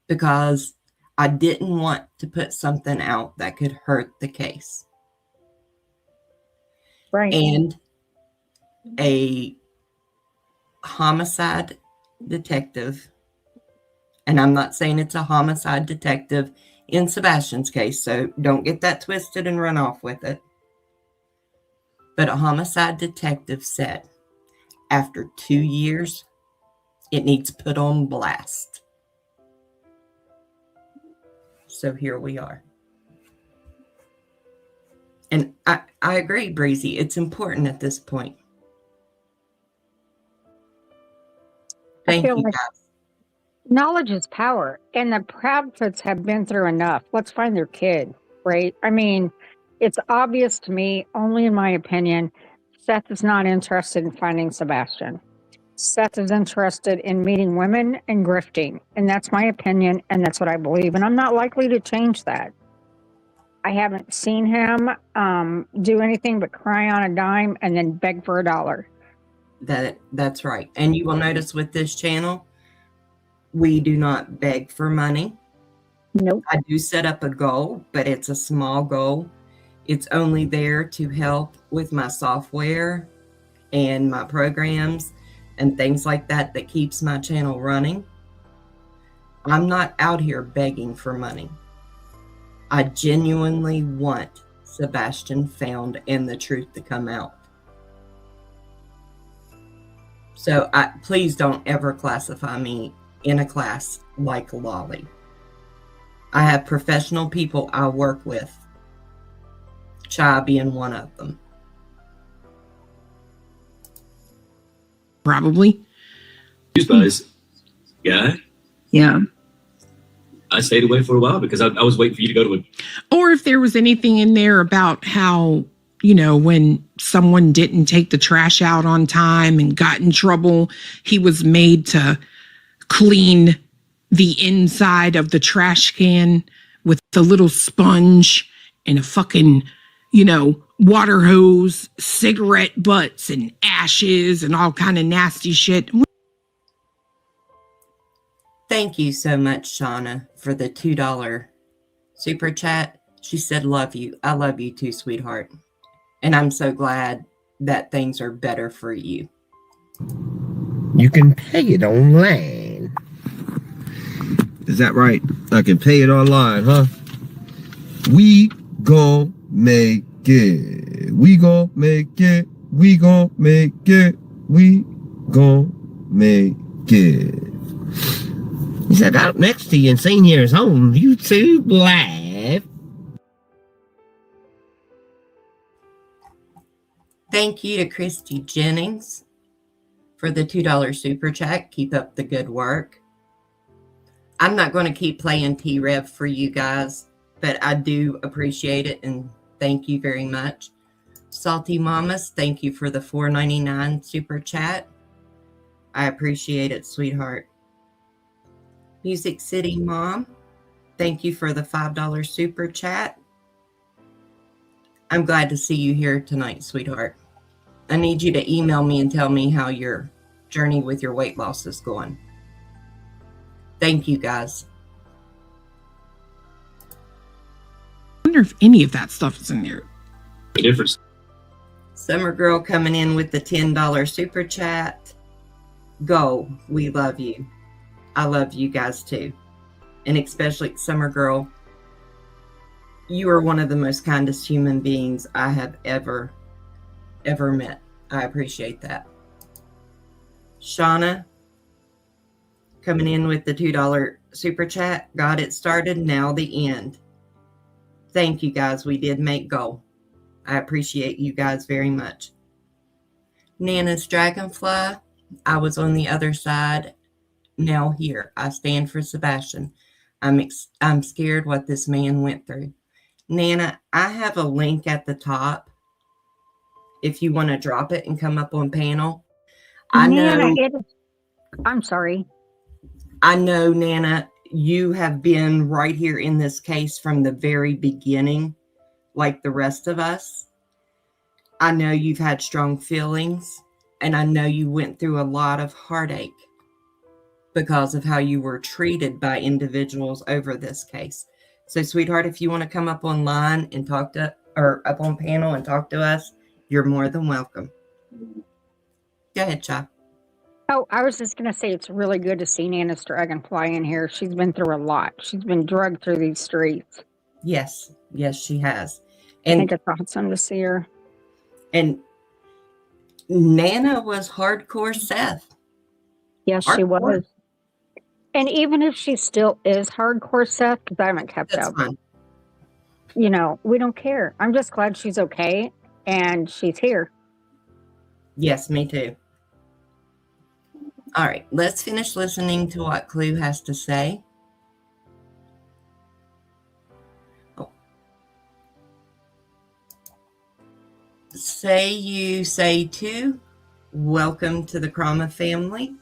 because I didn't want to put something out that could hurt the case. Right. And a homicide detective, and I'm not saying it's a homicide detective in Sebastian's case, so don't get that twisted and run off with it. But a homicide detective said, after 2 years, it needs put on blast. So here we are. And I agree, Breezy. It's important at this point. Thank you, like guys. knowledge is power. And the Proudfoots have been through enough. Let's find their kid, right? I mean, it's obvious to me, only in my opinion, Seth is not interested in finding Sebastian. Seth is interested in meeting women and grifting. And that's my opinion, and that's what I believe. And I'm not likely to change that. I haven't seen him do anything but cry on a dime and then beg for $1. That's right. And you will notice with this channel, we do not beg for money. Nope. I do set up a goal, but it's a small goal. It's only there to help with my software and my programs and things like that that keeps my channel running. I'm not out here begging for money. I genuinely want Sebastian found and the truth to come out. So please don't ever classify me in a class like Lolly. I have professional people I work with, Chai being one of them. Probably. Used by this guy. Yeah. I stayed away for a while because I was waiting for you to go to a. Or if there was anything in there about how, you know, when someone didn't take the trash out on time and got in trouble, he was made to clean the inside of the trash can with a little sponge and a fucking, you know, water hose, cigarette butts and ashes and all kind of nasty shit. Thank you so much, Shauna, for the $2 super chat. She said, love you. I love you too, sweetheart. And I'm so glad that things are better for you. You can pay it online. Is that right? I can pay it online, huh? We gon' make it. We gon' make it. We gon' make it. We gon' make it. He said, out next to you and seen here is on YouTube Live. Thank you to Christy Jennings for the $2 super chat. Keep up the good work. I'm not going to keep playing T-Rev for you guys, but I do appreciate it, and thank you very much. Salty Mamas, thank you for the $4.99 super chat. I appreciate it, sweetheart. Music City Mom, thank you for the $5 super chat. I'm glad to see you here tonight, sweetheart. I need you to email me and tell me how your journey with your weight loss is going. Thank you, guys. I wonder if any of that stuff is in there. The difference. Summer Girl coming in with the $10 super chat. Go. We love you. I love you guys too. And especially Summer Girl, you are one of the most kindest human beings I have ever met. I appreciate that. Shauna coming in with the $2 super chat. Got it started. Now the end. Thank you, guys. We did make goal. I appreciate you guys very much. Nana's Dragonfly. I was on the other side. Now here. I stand for Sebastian. I'm scared what this man went through. Nana, I have a link at the top if you want to drop it and come up on panel. I'm sorry. I know, Nana, you have been right here in this case from the very beginning, like the rest of us. I know you've had strong feelings, and I know you went through a lot of heartache because of how you were treated by individuals over this case. So, sweetheart, if you want to come up online and talk to, or up on panel and talk to us, you're more than welcome. Go ahead, Chai. Oh, I was just going to say it's really good to see Nana's Dragonfly in here. She's been through a lot. She's been drugged through these streets. Yes, she has. I think it's awesome to see her. And Nana was hardcore Seth. Yes, she was. And even if she still is hardcore Seth, because I haven't kept up, you know, we don't care. I'm just glad she's okay and she's here. Yes, me too. All right, let's finish listening to what Clue has to say. Say you say too. Welcome to the Krama family.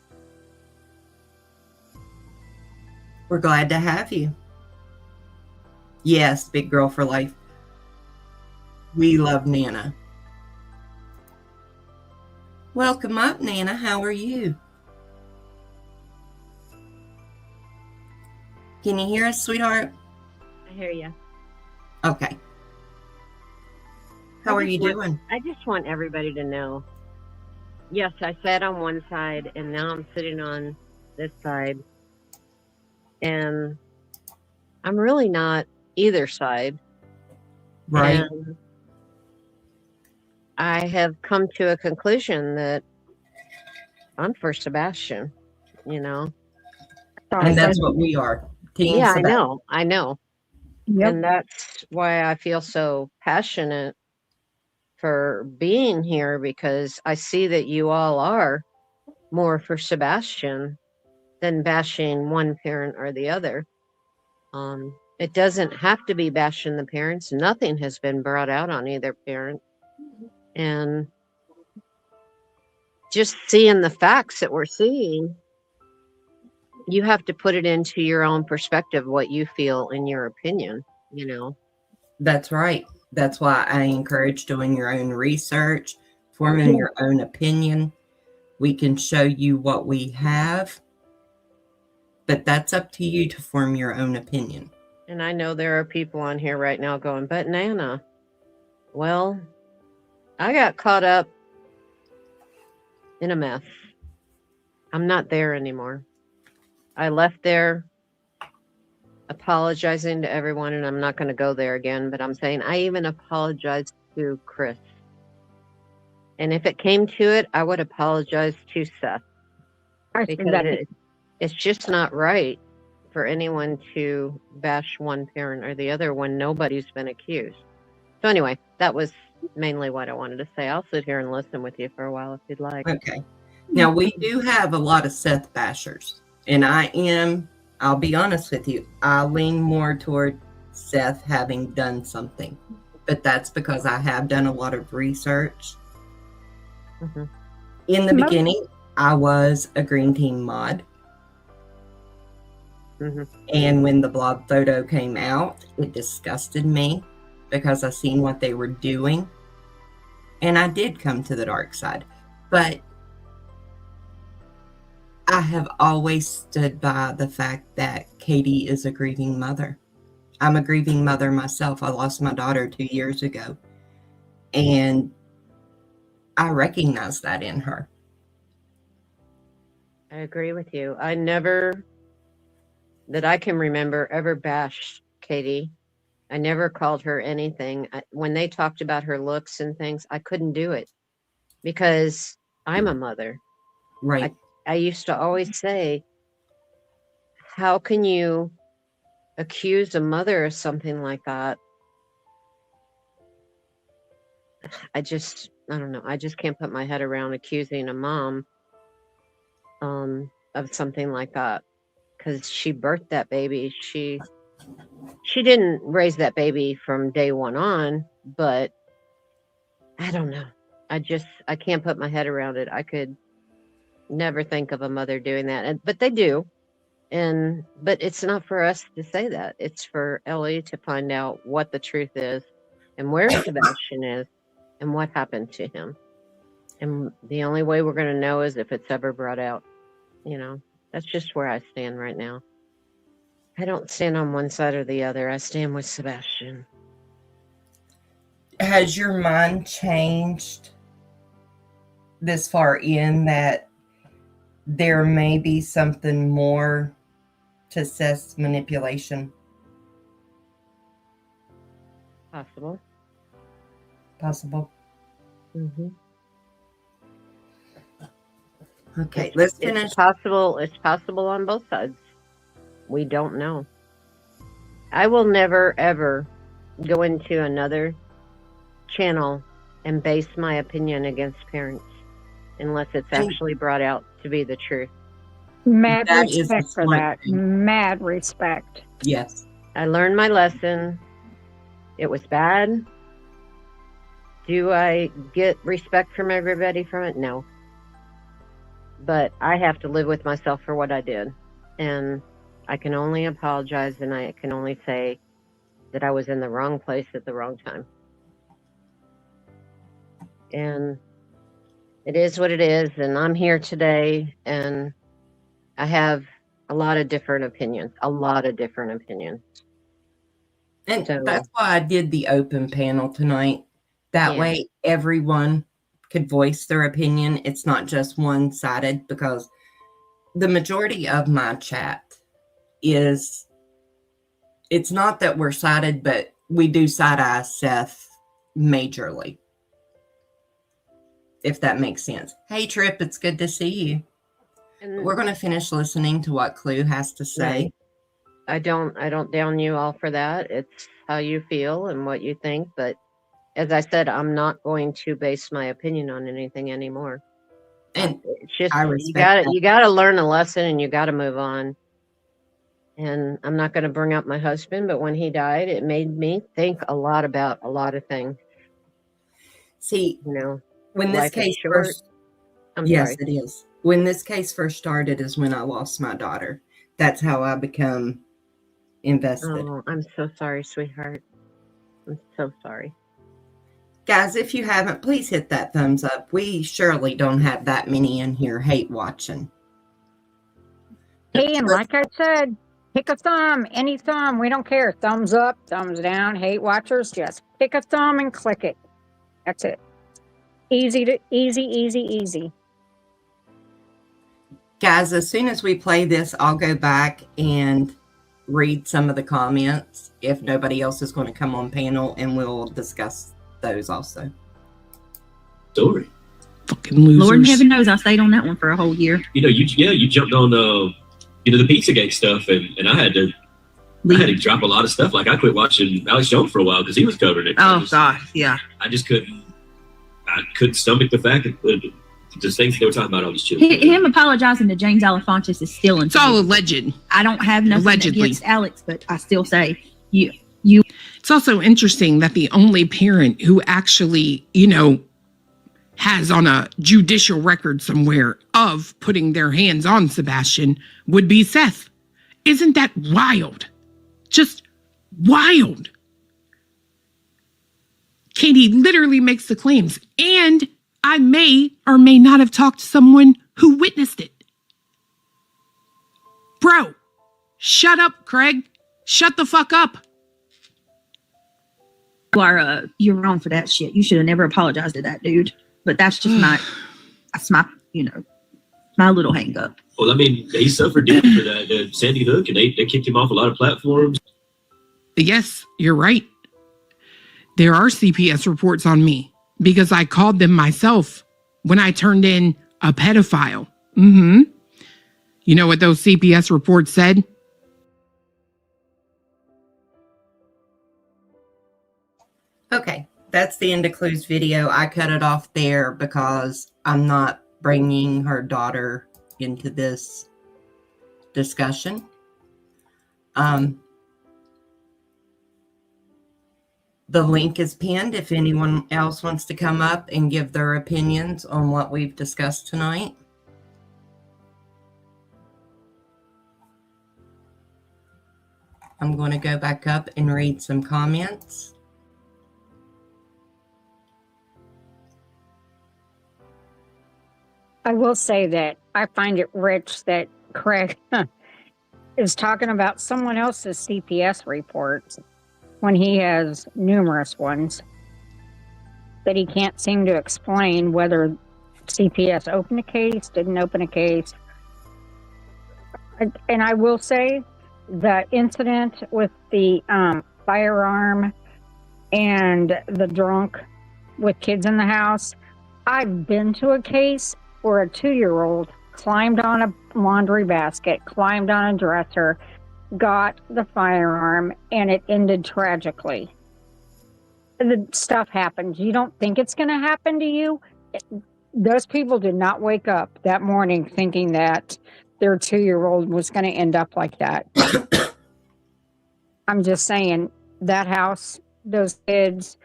We're glad to have you. Yes, big girl for life. We love Nana. Welcome up, Nana. How are you? Can you hear us, sweetheart? I hear you. Okay. How are you doing? I just want everybody to know. Yes, I sat on one side, and now I'm sitting on this side. And I'm really not either side. Right. And I have come to a conclusion that I'm for Sebastian, you know. And that's what we are. Team yeah, Sebastian. I know. Yep. And that's why I feel so passionate for being here, because I see that you all are more for Sebastian than bashing one parent or the other. It doesn't have to be bashing the parents. Nothing has been brought out on either parent. And just seeing the facts that we're seeing, you have to put it into your own perspective, what you feel in your opinion, you know. That's right. That's why I encourage doing your own research, forming your own opinion. We can show you what we have, but that's up to you to form your own opinion. And I know there are people on here right now going, but Nana, well, I got caught up in a mess. I'm not there anymore. I left there apologizing to everyone, and I'm not going to go there again, but I'm saying I even apologized to Chris. And if it came to it, I would apologize to Seth. Because it's just not right for anyone to bash one parent or the other when nobody's been accused. So anyway, that was mainly what I wanted to say. I'll sit here and listen with you for a while if you'd like. Okay. Now, we do have a lot of Seth bashers, and I'll be honest with you, I lean more toward Seth having done something, but that's because I have done a lot of research. Mm-hmm. In the beginning, I was a Green Team mod. Mm-hmm. And when the blog photo came out, it disgusted me because I seen what they were doing. And I did come to the dark side. But I have always stood by the fact that Katie is a grieving mother. I'm a grieving mother myself. I lost my daughter 2 years ago. And I recognize that in her. I agree with you. I never, that I can remember, ever bashed Katie. I never called her anything. When they talked about her looks and things, I couldn't do it because I'm a mother. Right. I used to always say, how can you accuse a mother of something like that? I don't know. I just can't put my head around accusing a mom of something like that, because she birthed that baby. She didn't raise that baby from day one on, but I don't know. I can't put my head around it. I could never think of a mother doing that, but they do. But it's not for us to say that. It's for Ellie to find out what the truth is and where Sebastian is and what happened to him. And the only way we're going to know is if it's ever brought out. You know, that's just where I stand right now. I don't stand on one side or the other. I stand with Sebastian. Has your mind changed this far in that there may be something more to Seth's manipulation? Possible. Mm-hmm. Okay, let's finish. It's possible on both sides. We don't know. I will never, ever go into another channel and base my opinion against parents unless it's actually brought out to be the truth. Mad respect for that. Mad respect. Yes. I learned my lesson. It was bad. Do I get respect from everybody from it? No. But I have to live with myself for what I did. And I can only apologize, and I can only say that I was in the wrong place at the wrong time. And it is what it is, and I'm here today, and I have a lot of different opinions. And So, that's why I did the open panel tonight. That way everyone could voice their opinion. It's not just one-sided, because the majority of my chat is, it's not that we're sided, but we do side-eye Seth majorly, if that makes sense. Hey, Trip, it's good to see you. and We're going to finish listening to what Clue has to say. I don't down you all for that. It's how you feel and what you think. But as I said, I'm not going to base my opinion on anything anymore. And it's just, I respect you gotta learn a lesson and you gotta move on. And I'm not going to bring up my husband, but when he died, it made me think a lot about a lot of things. See, you know, when this case first, yes, it is. When this case first started is when I lost my daughter. That's how I become invested. Oh, I'm so sorry, sweetheart. I'm so sorry. Guys, if you haven't, please hit that thumbs up. We surely don't have that many in here hate watching. Hey, and like I said, pick a thumb, any thumb. We don't care. Thumbs up, thumbs down. Hate watchers, just pick a thumb and click it. That's it. Easy. Guys, as soon as we play this, I'll go back and read some of the comments if nobody else is going to come on panel, and we'll discuss those also. Story. Fucking losers. Lord in heaven knows I stayed on that one for a whole year. You know, you jumped on the Pizzagate stuff, and I had to I had to drop a lot of stuff. Like I quit watching Alex Jones for a while because he was covering it. Oh God, yeah. I just couldn't. I couldn't stomach the fact that the things they were talking about all these children. Him apologizing to James Alefontis is still It's all alleged. I don't have nothing Allegedly. against Alex, but I still say you. It's also interesting that the only parent who actually, has on a judicial record somewhere of putting their hands on Sebastian would be Seth. Isn't that wild? Just wild. Katie literally makes the claims, and I may or may not have talked to someone who witnessed it. Bro, shut up, Craig. Shut the fuck up. You're wrong for that shit. You should have never apologized to that dude. But that's just my little hang up. Well, I mean, he suffered deeply for that Sandy Hook, and they kicked him off a lot of platforms. Yes, you're right. There are CPS reports on me because I called them myself when I turned in a pedophile. You know what those CPS reports said? Okay, that's the end of Clue's video. I cut it off there because I'm not bringing her daughter into this discussion. The link is pinned if anyone else wants to come up and give their opinions on what we've discussed tonight. I'm going to go back up and read some comments. I will say that I find it rich that Craig is talking about someone else's CPS reports when he has numerous ones that he can't seem to explain whether CPS opened a case, didn't open a case. And I will say the incident with the firearm and the drunk with kids in the house, I've been to a case where a 2-year-old climbed on a laundry basket, climbed on a dresser, got the firearm, and it ended tragically. The stuff happens. You don't think it's going to happen to you. Those people did not wake up that morning thinking that their 2-year-old was going to end up like that. I'm just saying, that house, those kids,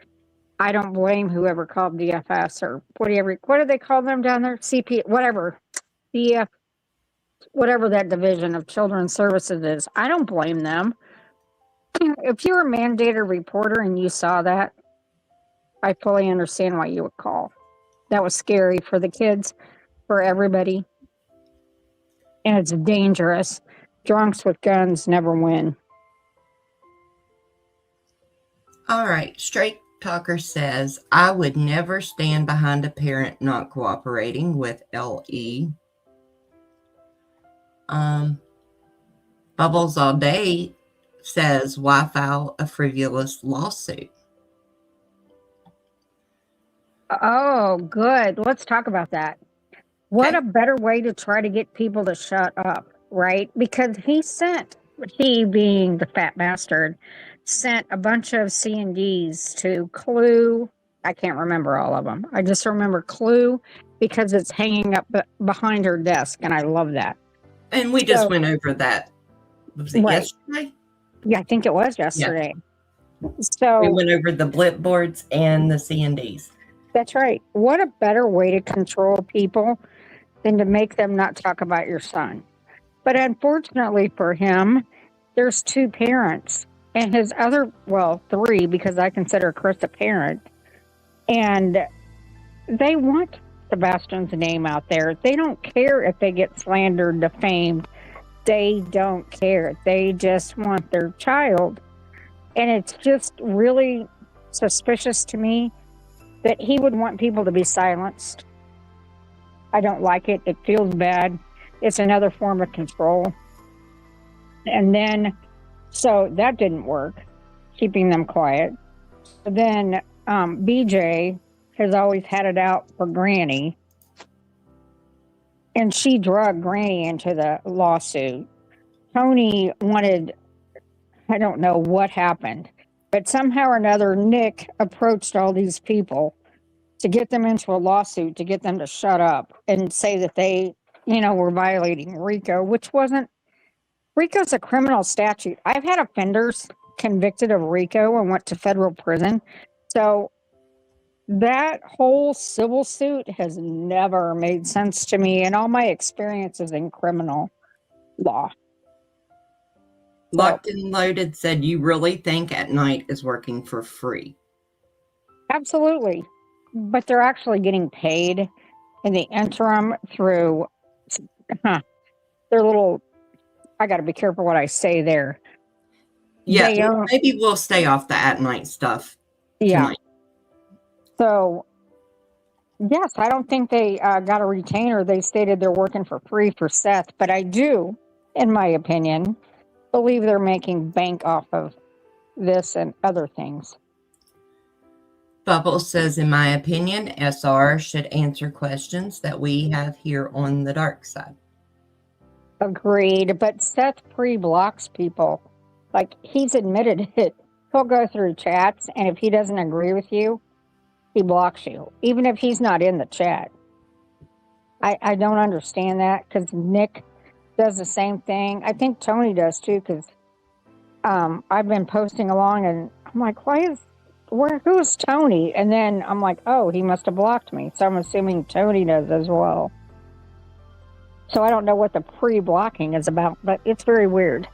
I don't blame whoever called DFS or whatever. What do they call them down there? CP, whatever. DF, whatever that division of children's services is. I don't blame them. If you're a mandated reporter and you saw that, I fully understand why you would call. That was scary for the kids, for everybody. And it's dangerous. Drunks with guns never win. All right, Straight Talker says, I would never stand behind a parent not cooperating with LE. Bubbles All Day says, why file a frivolous lawsuit? Oh, good. Let's talk about that. What a better way to try to get people to shut up, right? Because he being the fat bastard, sent a bunch of C&Ds to Clue. I can't remember all of them. I just remember Clue because it's hanging up behind her desk, and I love that. And we just went over that. Was it yesterday? Yeah, I think it was yesterday. Yeah. So we went over the blip boards and the C&Ds. That's right. What a better way to control people than to make them not talk about your son. But unfortunately for him, there's 2 parents. And his other, 3, because I consider Chris a parent. And they want Sebastian's name out there. They don't care if they get slandered, defamed. They don't care. They just want their child. And it's just really suspicious to me that he would want people to be silenced. I don't like it. It feels bad. It's another form of control. And then, so that didn't work, keeping them quiet. But then BJ has always had it out for Granny. And she dragged Granny into the lawsuit. Tony wanted I don't know what happened, but somehow or another, Nick approached all these people to get them into a lawsuit, to get them to shut up and say that they, were violating RICO, which wasn't. RICO's a criminal statute. I've had offenders convicted of RICO and went to federal prison. So that whole civil suit has never made sense to me in all my experiences in criminal law. Locked and Loaded said, you really think At Night is working for free? Absolutely. But they're actually getting paid in the interim through their little, I got to be careful what I say there. Yeah, maybe we'll stay off the At Night stuff tonight. So, yes, I don't think they got a retainer. They stated they're working for free for Seth, but I do, in my opinion, believe they're making bank off of this and other things. Bubbles says, in my opinion, SR should answer questions that we have here on the dark side. Agreed, but Seth pre-blocks people. Like, he's admitted it. He'll go through chats, and if he doesn't agree with you, he blocks you, even if he's not in the chat. I don't understand that, because Nick does the same thing. I think Tony does too, because I've been posting along, and I'm like, who's Tony? And then I'm like, oh, he must have blocked me. So I'm assuming Tony does as well. So I don't know what the pre-blocking is about, but it's very weird.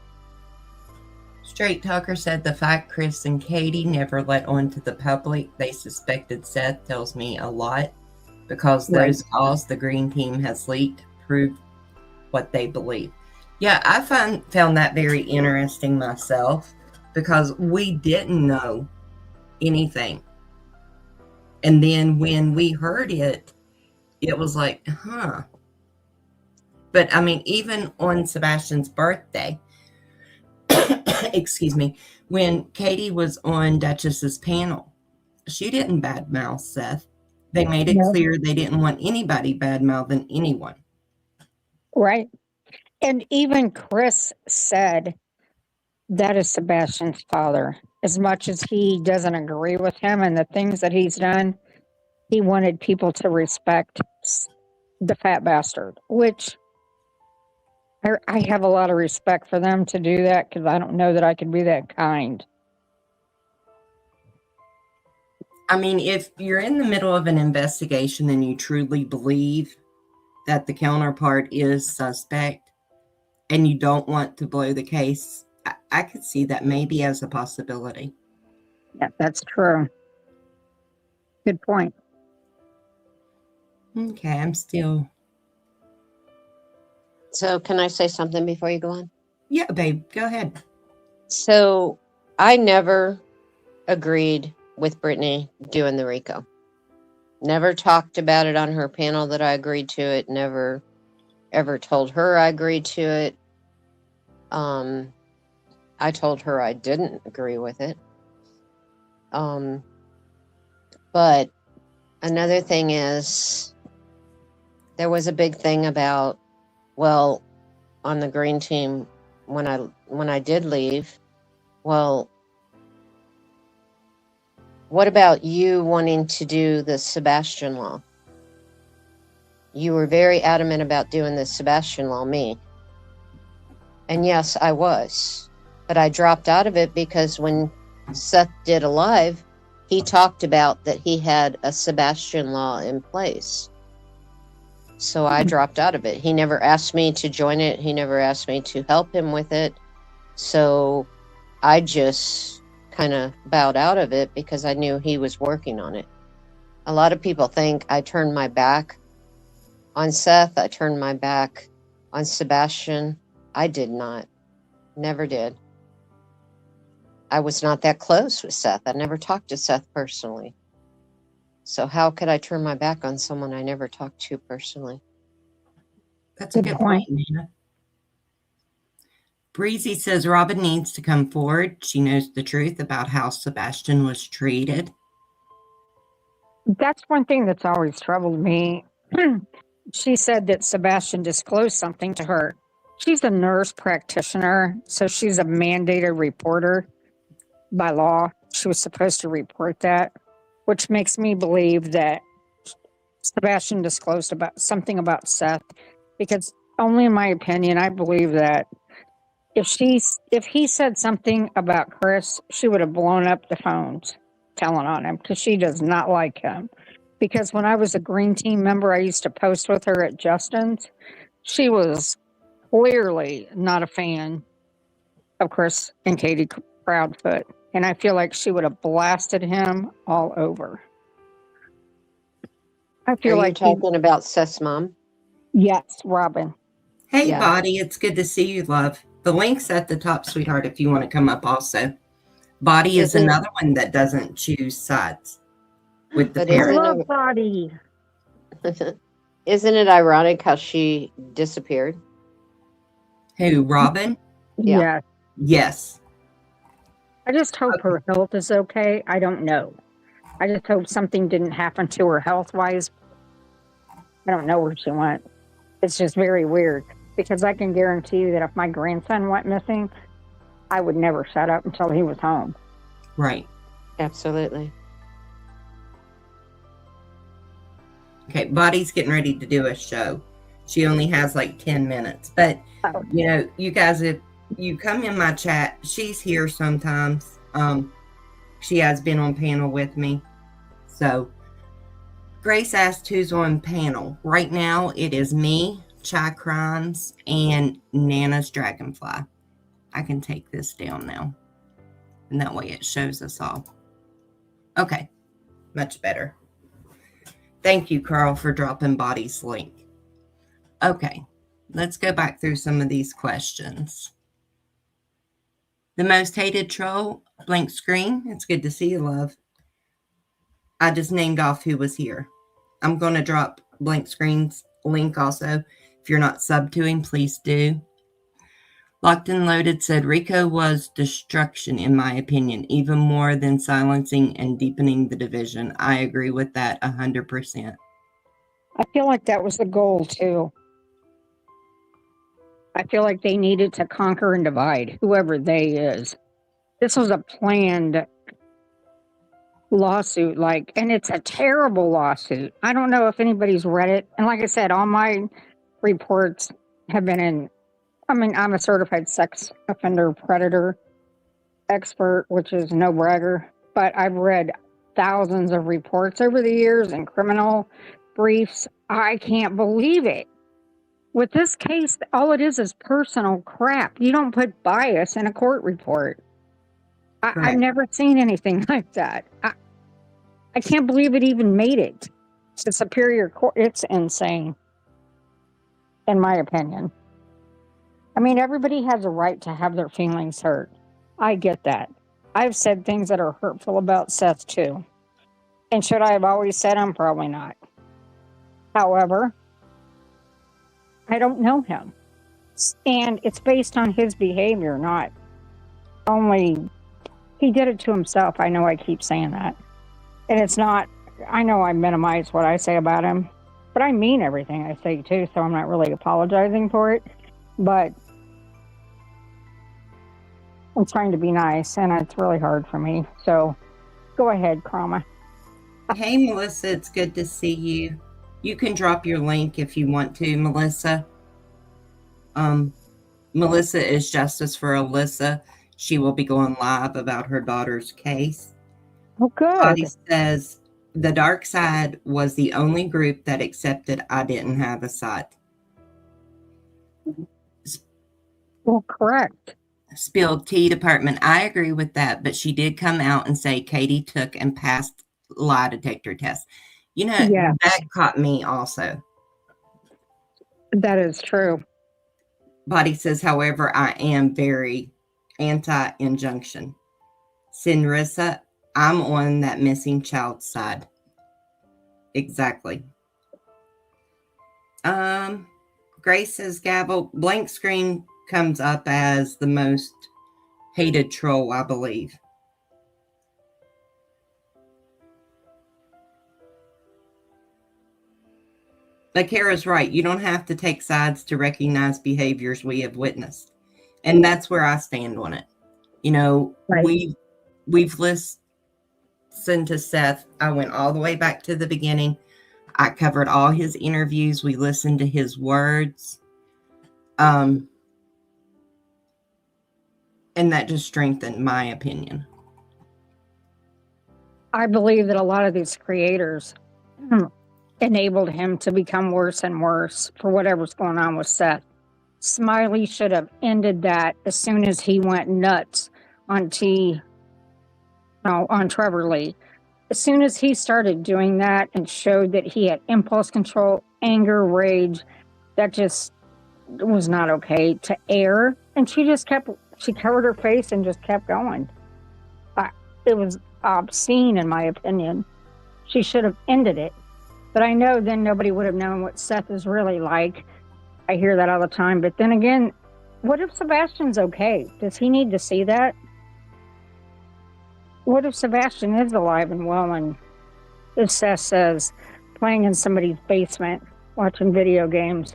Straight Talker said, the fact Chris and Katie never let on to the public they suspected Seth tells me a lot, because those calls the green team has leaked prove what they believe. Yeah, I found that very interesting myself, because we didn't know anything. And then when we heard it, it was like, huh. But I mean, even on Sebastian's birthday, excuse me, when Katie was on Duchess's panel, she didn't badmouth Seth. They made it clear they didn't want anybody badmouthing anyone. Right. And even Chris said that is Sebastian's father. As much as he doesn't agree with him and the things that he's done, he wanted people to respect the fat bastard, which I have a lot of respect for them to do that, because I don't know that I could be that kind. I mean, if you're in the middle of an investigation and you truly believe that the counterpart is suspect and you don't want to blow the case, I could see that maybe as a possibility. Yeah, that's true. Good point. Okay, I'm still... So can I say something before you go on? Yeah, babe, go ahead. So I never agreed with Brittany doing the RICO. Never talked about it on her panel that I agreed to it. Never ever told her I agreed to it. I told her I didn't agree with it. But another thing is, there was a big thing about, well, on the green team, when I did leave, well, what about you wanting to do the Sebastian law? You were very adamant about doing the Sebastian law, me. And yes, I was. But I dropped out of it because when Seth did a live, he talked about that he had a Sebastian law in place. So I dropped out of it. He never asked me to join it. He never asked me to help him with it. So I just kind of bowed out of it because I knew he was working on it. A lot of people think I turned my back on Seth. I turned my back on Sebastian. I did not. Never did. I was not that close with Seth. I never talked to Seth personally. So how could I turn my back on someone I never talked to personally? That's a good point, Nina. Breezy says Robin needs to come forward. She knows the truth about how Sebastian was treated. That's one thing that's always troubled me. She said that Sebastian disclosed something to her She's a nurse practitioner, so she's a mandated reporter by law. She was supposed to report that, which makes me believe that Sebastian disclosed about something about Seth, because only in my opinion, I believe that if he said something about Chris, she would have blown up the phones telling on him, because she does not like him. Because when I was a green team member, I used to post with her at Justin's. She was clearly not a fan of Chris and Katie Proudfoot. And I feel like she would have blasted him all over. I Are feel you like talking about Seth's mom? yes, Robin. Hey, Yeah. Body, it's good to see you, love. The link's at the top, sweetheart, if you want to come up also. Body is Isn't- another one that doesn't choose sides with the But I isn't parent. love it- Body. Isn't it ironic how she disappeared? Who, Robin? Yeah. Yeah. Yes. I just hope her health is okay. I don't know. I just hope something didn't happen to her health wise. I don't know where she went. It's just very weird, because I can guarantee you that if my grandson went missing, I would never shut up until he was home. Right. Absolutely. Okay, Body's getting ready to do a show. She only has like 10 minutes. But, Oh. you know, you guys, if you come in my chat, she's here sometimes. She has been on panel with me. So, Grace asked who's on panel. Right now, it is me, Chai Crimes, and Nana's Dragonfly. I can take this down now. And that way it shows us all. Okay, much better. Thank you, Carl, for dropping Body's link. Okay, let's go back through some of these questions. The most hated troll, blank screen. It's good to see you, love. I just named off who was here. I'm going to drop blank screen's link also. If you're not subbed to him, please do. Locked and Loaded said Rico was destruction, in my opinion, even more than silencing and deepening the division. I agree with that 100%. I feel like that was the goal too. I feel like they needed to conquer and divide, whoever they is. This was a planned lawsuit, and it's a terrible lawsuit. I don't know if anybody's read it. And like I said, all my reports have been I'm a certified sex offender predator expert, which is no bragger, but I've read thousands of reports over the years and criminal briefs. I can't believe it. With this case, all it is personal crap. You don't put bias in a court report. I've never seen anything like that. I can't believe it even made it to Superior Court. It's insane, in my opinion. I mean, everybody has a right to have their feelings hurt. I get that. I've said things that are hurtful about Seth too. And should I have always said them? Probably not. However, I don't know him. And it's based on his behavior, not only he did it to himself. I know I keep saying that. And it's not, I know I minimize what I say about him, but I mean everything I say too, so I'm not really apologizing for it. But I'm trying to be nice, and it's really hard for me. So go ahead, Krama. Hey, Melissa, it's good to see you. You can drop your link if you want to, Melissa. Melissa is Justice for Alyssa. She will be going live about her daughter's case. Oh, good. Body says the dark side was the only group that accepted I didn't have a side. Well, correct. Spilled tea department. I agree with that, but she did come out and say Katie took and passed lie detector tests. You know, Yeah. that caught me also. That is true. Body says, however, I am very anti-injunction. Sinrissa, I'm on that missing child side. Exactly. Grace says, Gavel, blank screen comes up as the most hated troll, I believe. But Kara's right. You don't have to take sides to recognize behaviors we have witnessed. And that's where I stand on it. You know, Right. we've listened to Seth. I went all the way back to the beginning. I covered all his interviews. We listened to his words. And that just strengthened my opinion. I believe that a lot of these creators enabled him to become worse and worse for whatever's going on with Seth. Smiley should have ended that as soon as he went nuts on on Trevor Lee. As soon as he started doing that and showed that he had impulse control, anger, rage, that just was not okay to air. And she covered her face and just kept going. It was obscene, in my opinion. She should have ended it. But I know then nobody would have known what Seth is really like. I hear that all the time. But then again, what if Sebastian's okay? Does he need to see that? What if Sebastian is alive and well, and if Seth says playing in somebody's basement, watching video games,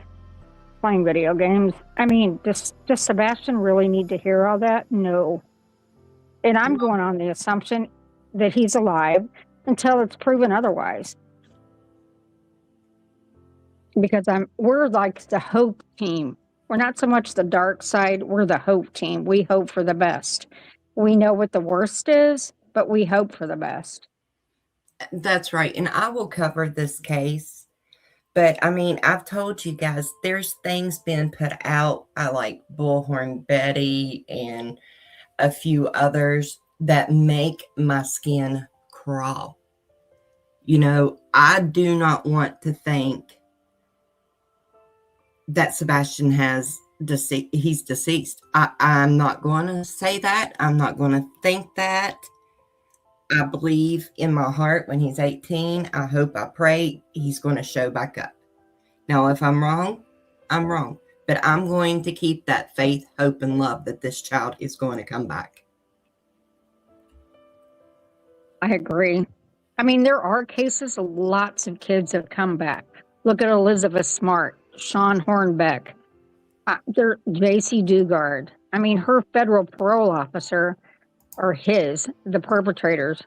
playing video games? I mean, does Sebastian really need to hear all that? No. And I'm going on the assumption that he's alive until it's proven otherwise. Because we're like the hope team. We're not so much the dark side, we're the hope team. We hope for the best. We know what the worst is, but we hope for the best. That's right. And I will cover this case. But I mean, I've told you guys, there's things being put out. I like Bullhorn Betty and a few others that make my skin crawl. You know, I do not want to think that Sebastian he's deceased. I'm not going to say that. I'm not going to think that. I believe in my heart when he's 18, I hope, I pray he's going to show back up. Now, if I'm wrong, I'm wrong. But I'm going to keep that faith, hope, and love that this child is going to come back. I agree. I mean, there are cases, lots of kids have come back. Look at Elizabeth Smart, Sean Hornbeck, JC Dugard. I mean, her federal parole officer, or the perpetrators,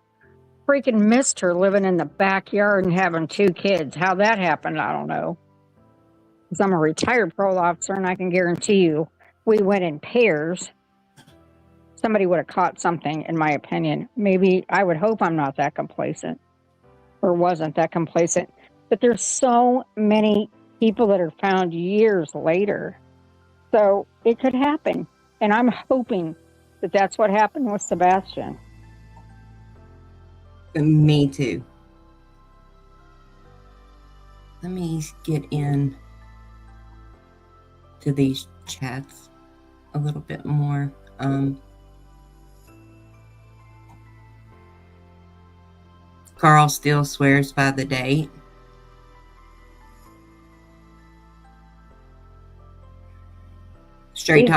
freaking missed her living in the backyard and having 2 kids. How that happened, I don't know. Because I'm a retired parole officer, and I can guarantee you, we went in pairs. Somebody would have caught something, in my opinion. Maybe, I would hope I'm not that complacent, or wasn't that complacent. But there's so many people that are found years later. So it could happen. And I'm hoping that that's what happened with Sebastian. Me too. Let me get in to these chats a little bit more. Carl still swears by the date. Straight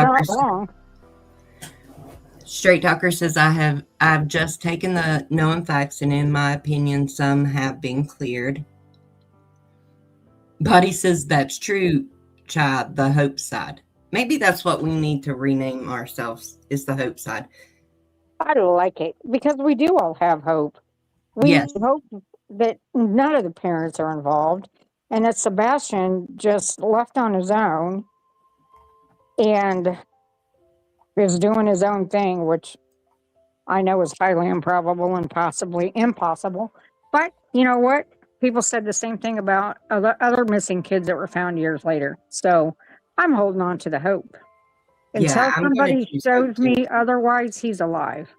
Talker says, I've just taken the known facts, and in my opinion, some have been cleared. Buddy says, that's true, child, the hope side. Maybe that's what we need to rename ourselves, is the hope side. I don't like it, because we do all have hope. We hope that none of the parents are involved, and that Sebastian just left on his own and is doing his own thing, which I know is highly improbable and possibly impossible. But you know what? People said the same thing about other missing kids that were found years later. So I'm holding on to the hope. Until somebody shows me otherwise, he's alive.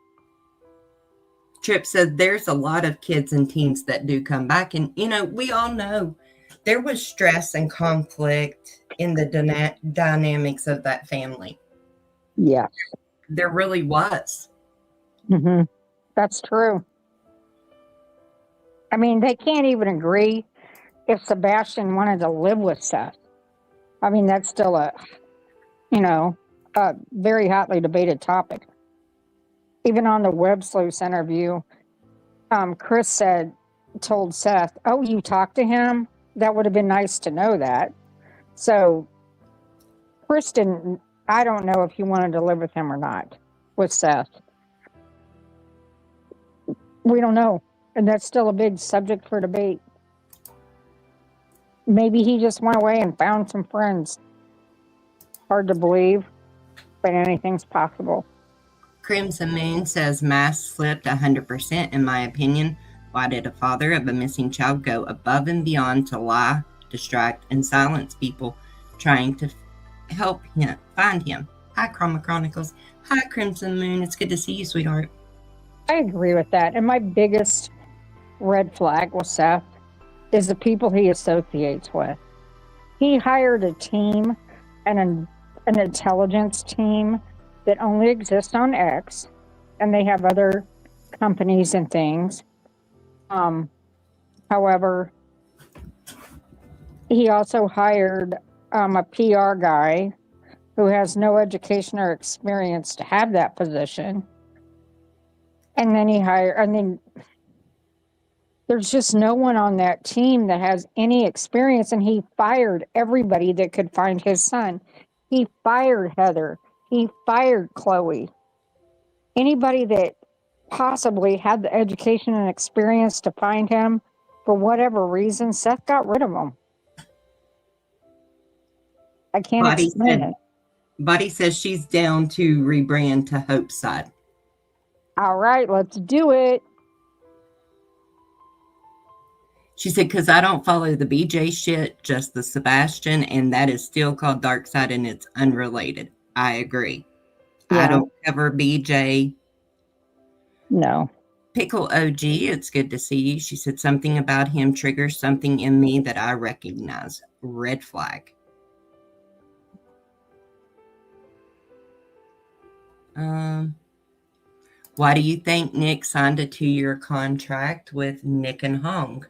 Trip said there's a lot of kids and teens that do come back. And, you know, we all know there was stress and conflict in the dynamics of that family. Yeah. There really was. Mm-hmm. That's true. I mean, they can't even agree if Sebastian wanted to live with Seth. I mean, that's still a very hotly debated topic. Even on the Web Sleuths interview, Chris told Seth, "Oh, you talked to him?" that would have been nice to know that. So Kristen, I don't know if you wanted to live with him or not, with Seth. We don't know. And that's still a big subject for debate. Maybe he just went away and found some friends. Hard to believe, but anything's possible. Crimson Moon says mask slipped 100% in my opinion. Why did a father of a missing child go above and beyond to lie, distract, and silence people trying to help him find him? Hi, Krama Chronicles. Hi, Crimson Moon. It's good to see you, sweetheart. I agree with that. And my biggest red flag with Seth is the people he associates with. He hired a team and an intelligence team that only exists on X, and they have other companies and things. However, he also hired a PR guy who has no education or experience to have that position. And then there's just no one on that team that has any experience, and he fired everybody that could find his son. He fired Heather. He fired Chloe. Anybody that possibly had the education and experience to find him, for whatever reason, Seth got rid of them. I can't explain it. Buddy says she's down to rebrand to Hope's side. All right, let's do it. She said, because I don't follow the BJ shit, just the Sebastian, and that is still called Dark Side and it's unrelated. I agree. Yeah. I don't cover BJ. No. Pickle OG, it's good to see you. She said something about him triggers something in me that I recognize. Red flag. Why do you think Nick signed a 2-year contract with Nick and Hong?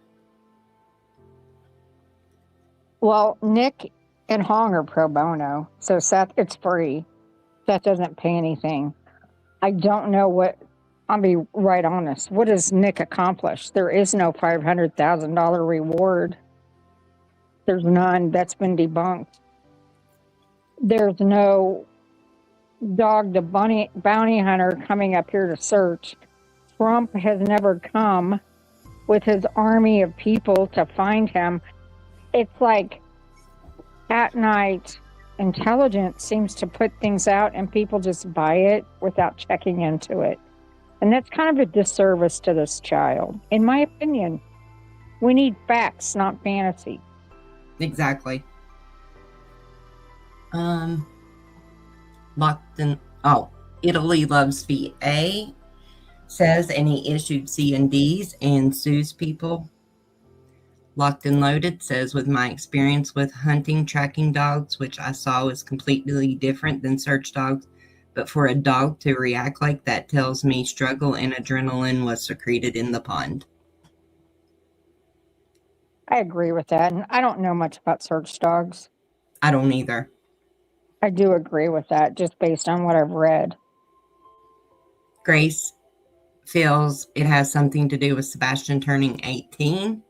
Well, Nick and Hong are pro bono, so Seth, it's free. Seth doesn't pay anything. I don't know I'll be right honest. What does Nick accomplish? There is no $500,000 reward. There's none. That's been debunked. There's no dog the bounty hunter coming up here to search. Trump has never come with his army of people to find him. It's like at night intelligence seems to put things out and people just buy it without checking into it. And that's kind of a disservice to this child. In my opinion, we need facts, not fantasy. Exactly. Italy loves VA says, and he issued C&Ds and sues people. Locked and Loaded says, with my experience with hunting tracking dogs, which I saw was completely different than search dogs, but for a dog to react like that tells me struggle and adrenaline was secreted in the pond. I agree with that. And I don't know much about search dogs. I don't either. I do agree with that, just based on what I've read. Grace feels it has something to do with Sebastian turning 18.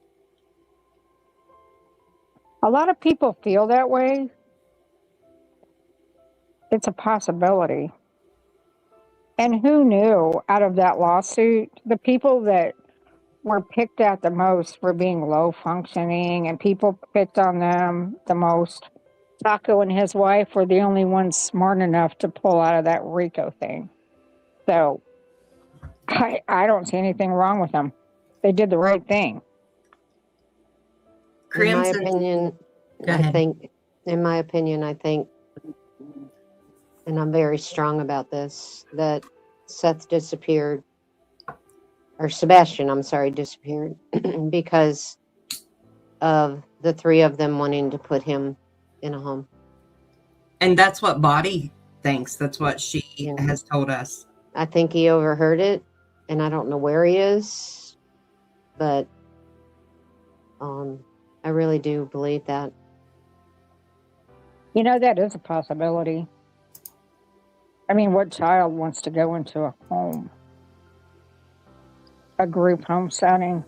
A lot of people feel that way. It's a possibility. And who knew out of that lawsuit, the people that were picked at the most for being low functioning and people picked on them the most, Taco and his wife were the only ones smart enough to pull out of that RICO thing. So I don't see anything wrong with them. They did the right thing. In my opinion, I think, and I'm very strong about this, that Seth disappeared, or Sebastian, I'm sorry, disappeared because of the three of them wanting to put him in a home. And that's what Body thinks. That's what she has told us. I think he overheard it, and I don't know where he is, but I really do believe that. You know, that is a possibility. I mean, what child wants to go into a home? A group home setting?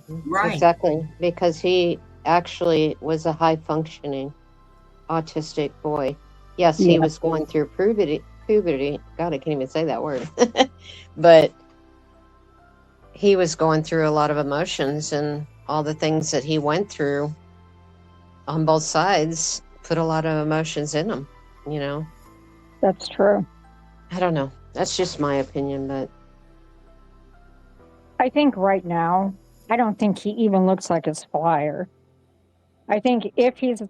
Right. Exactly, because he actually was a high functioning autistic boy. Yes, he Yeah. was going through puberty. God, I can't even say that word. But he was going through a lot of emotions, and all the things that he went through on both sides put a lot of emotions in him, you know. That's true. I don't know. That's just my opinion, but I think right now, I don't think he even looks like his flyer. I think if he's,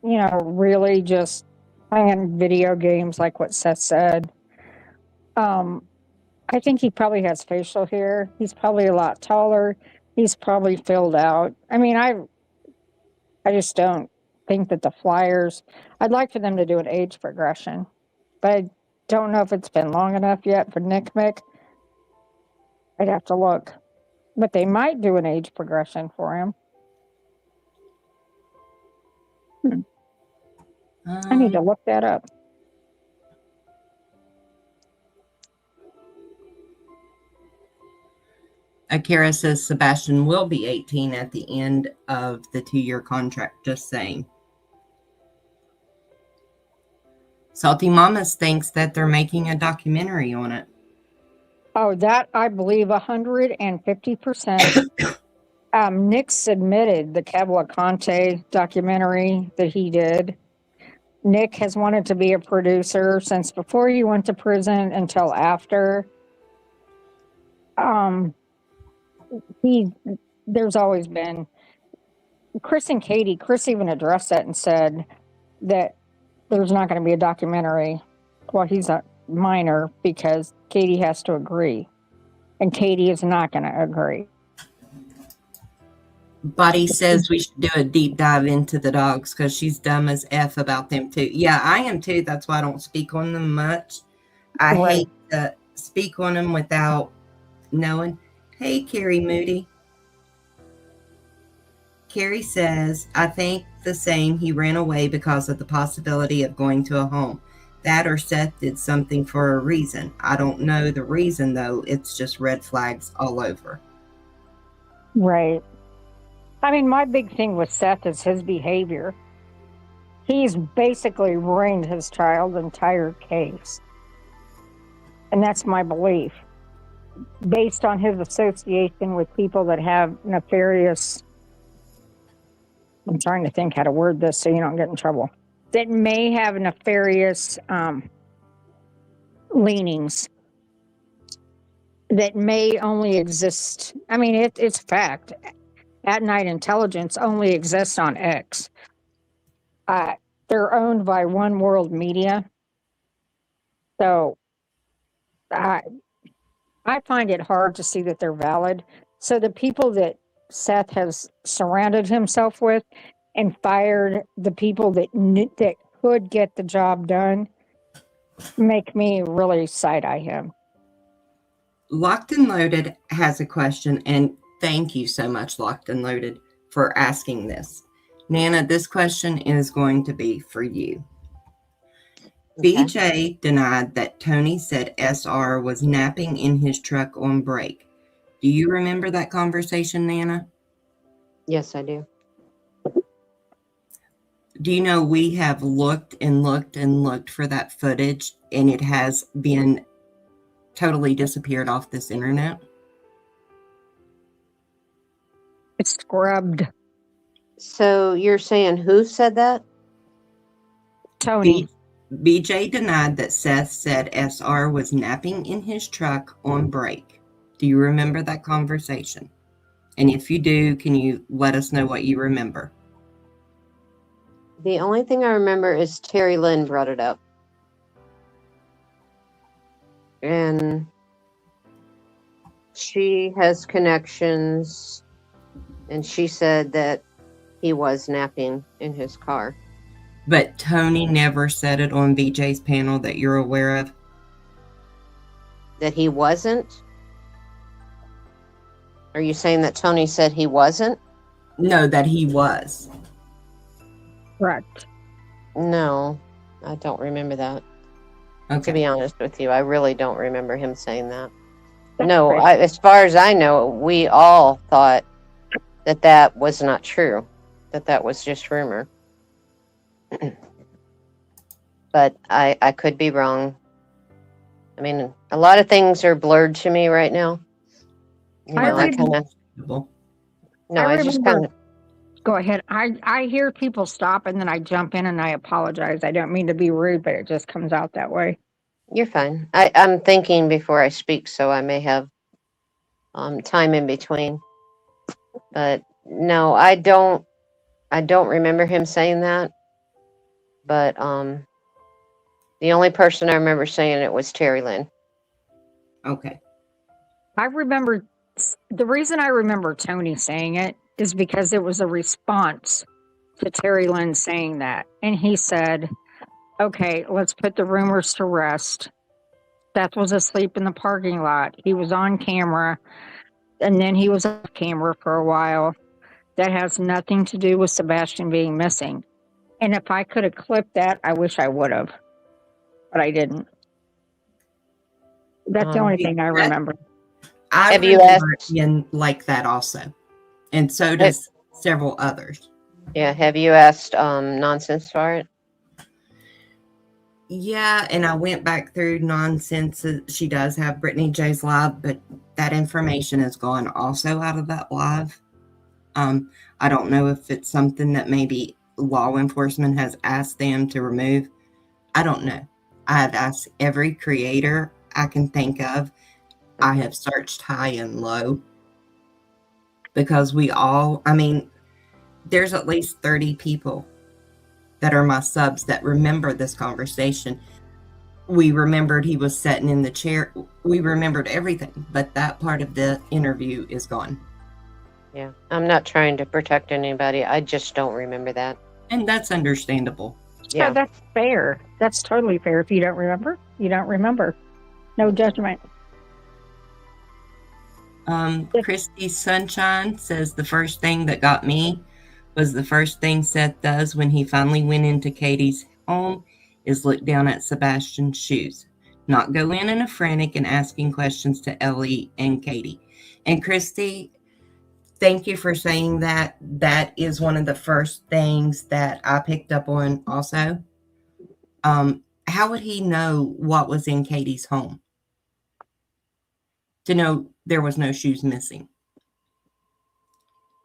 really just playing video games like what Seth said, I think he probably has facial hair. He's probably a lot taller. He's probably filled out. I mean, I just don't think that the flyers. I'd like for them to do an age progression, but I don't know if it's been long enough yet for Nick Mick. I'd have to look, but they might do an age progression for him. I need to look that up. Akira says Sebastian will be 18 at the end of the 2-year contract. Just saying. Salty Mamas thinks that they're making a documentary on it. Oh, that I believe 150%. Nick submitted the Cavalcante documentary that he did. Nick has wanted to be a producer since before he went to prison until after. There's always been Chris and Katie. Chris even addressed that and said that there's not going to be a documentary while he's a minor because Katie has to agree, and Katie is not going to agree. Buddy says we should do a deep dive into the dogs because she's dumb as F about them too. Yeah, I am too. That's why I don't speak on them much. I hate to speak on them without knowing. Hey, Carrie Moody. Carrie says, I think the same. He ran away because of the possibility of going to a home. That or Seth did something for a reason. I don't know the reason, though. It's just red flags all over. Right. I mean, my big thing with Seth is his behavior. He's basically ruined his child's entire case. And that's my belief. Based on his association with people that have nefarious... I'm trying to think how to word this so you don't get in trouble. That may have nefarious leanings. That may only exist... I mean, it's fact. At-night intelligence only exists on X. They're owned by One World Media. So I find it hard to see that they're valid. So the people that Seth has surrounded himself with and fired the people that could get the job done make me really side-eye him. Locked and Loaded has a question, and thank you so much, Locked and Loaded, for asking this. Nana, this question is going to be for you. Okay. BJ denied that Tony said SR was napping in his truck on break. Do you remember that conversation, Nana? Yes, I do. Do you know we have looked and looked and looked for that footage, and it has been totally disappeared off this internet? It's scrubbed. So you're saying who said that? Tony. BJ denied that Seth said SR was napping in his truck on break. Do you remember that conversation? And if you do, can you let us know what you remember? The only thing I remember is Terry Lynn brought it up. And she has connections, and she said that he was napping in his car. But Tony never said it on BJ's panel that you're aware of? That he wasn't? Are you saying that Tony said he wasn't? No, that he was. Correct. No, I don't remember that. Okay. To be honest with you, I really don't remember him saying that. That's No, great. as far as I know, we all thought that that was not true, that that was just rumor. But I could be wrong. I mean, a lot of things are blurred to me right now. You I know, I read- kind of, Well, no, I I just remember- kind of, Go ahead. I hear people stop and then I jump in and I apologize. I don't mean to be rude, but it just comes out that way. you're fine. I'm thinking before I speak, so I may have time in between. But no, I don't remember him saying that. But the only person I remember saying it was Terry Lynn. okay. I remember the reason I remember Tony saying it is because it was a response to Terry Lynn saying that. And he said, okay, let's put the rumors to rest. Seth was asleep in the parking lot. He was on camera and then he was off camera for a while. That has nothing to do with Sebastian being missing. And if I could have clipped that, I wish I would have, but I didn't. That's the only thing I remember. I Have you remember it asked- being like that also. And so does several others. Yeah, have you asked Nonsense for it? Yeah, and I went back through Nonsense. She does have Brittany J's live, but that information is gone also out of that live. I don't know if it's something that maybe law enforcement has asked them to remove. I don't know. I have asked every creator I can think of. I have searched high and low because there's at least 30 people that are my subs that remember this conversation. We remembered he was sitting in the chair. We remembered everything, but that part of the interview is gone. Yeah, I'm not trying to protect anybody. I just don't remember that. And that's understandable. Yeah. So that's fair. That's totally fair. If you don't remember, you don't remember. No judgment. Christy Sunshine says the first thing that got me was the first thing Seth does when he finally went into Katie's home is look down at Sebastian's shoes, not go in a frantic and asking questions to Ellie and Katie. And Christy, thank you for saying that. That is one of the first things that I picked up on also. How would he know what was in Katie's home? To know there was no shoes missing.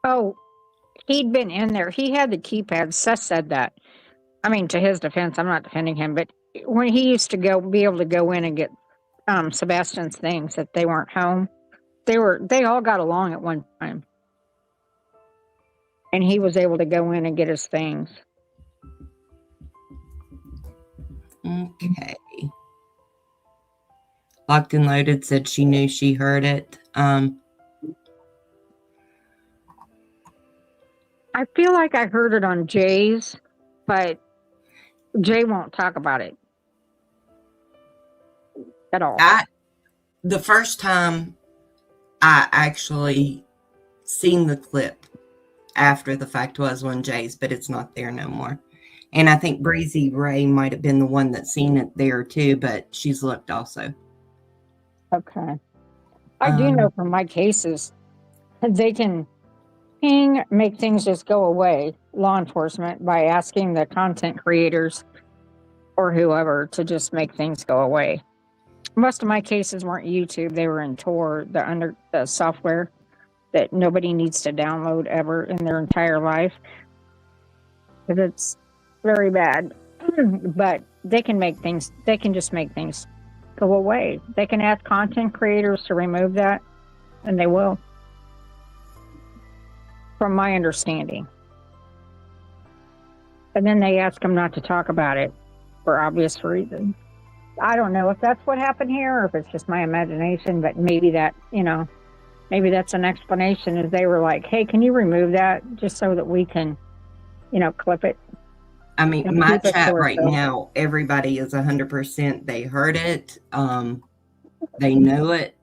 Oh, he'd been in there. He had the keypad. Seth said that. I mean, to his defense, I'm not defending him, but when he used to be able to go in and get Sebastian's things if they weren't home, they all got along at one time. And he was able to go in and get his things. Okay. Locked and Loaded said she knew she heard it. I feel like I heard it on Jay's, but Jay won't talk about it at all. The first time I actually seen the clip after the fact was on Jay's, but it's not there no more. And I think Breezy Ray might have been the one that seen it there too, but she's looked also. Okay. I do know from my cases, they can make things just go away, law enforcement, by asking the content creators or whoever to just make things go away. Most of my cases weren't YouTube. They were in Tor, the software that nobody needs to download ever in their entire life. Because it's very bad. But they can just make things go away. They can ask content creators to remove that, and they will. From my understanding. And then they ask them not to talk about it for obvious reasons. I don't know if that's what happened here or if it's just my imagination, but maybe that, maybe that's an explanation is they were like, hey, can you remove that just so that we can, clip it? I mean, And my keep it chat to right ourselves. now, everybody is 100%. They heard it. They know it.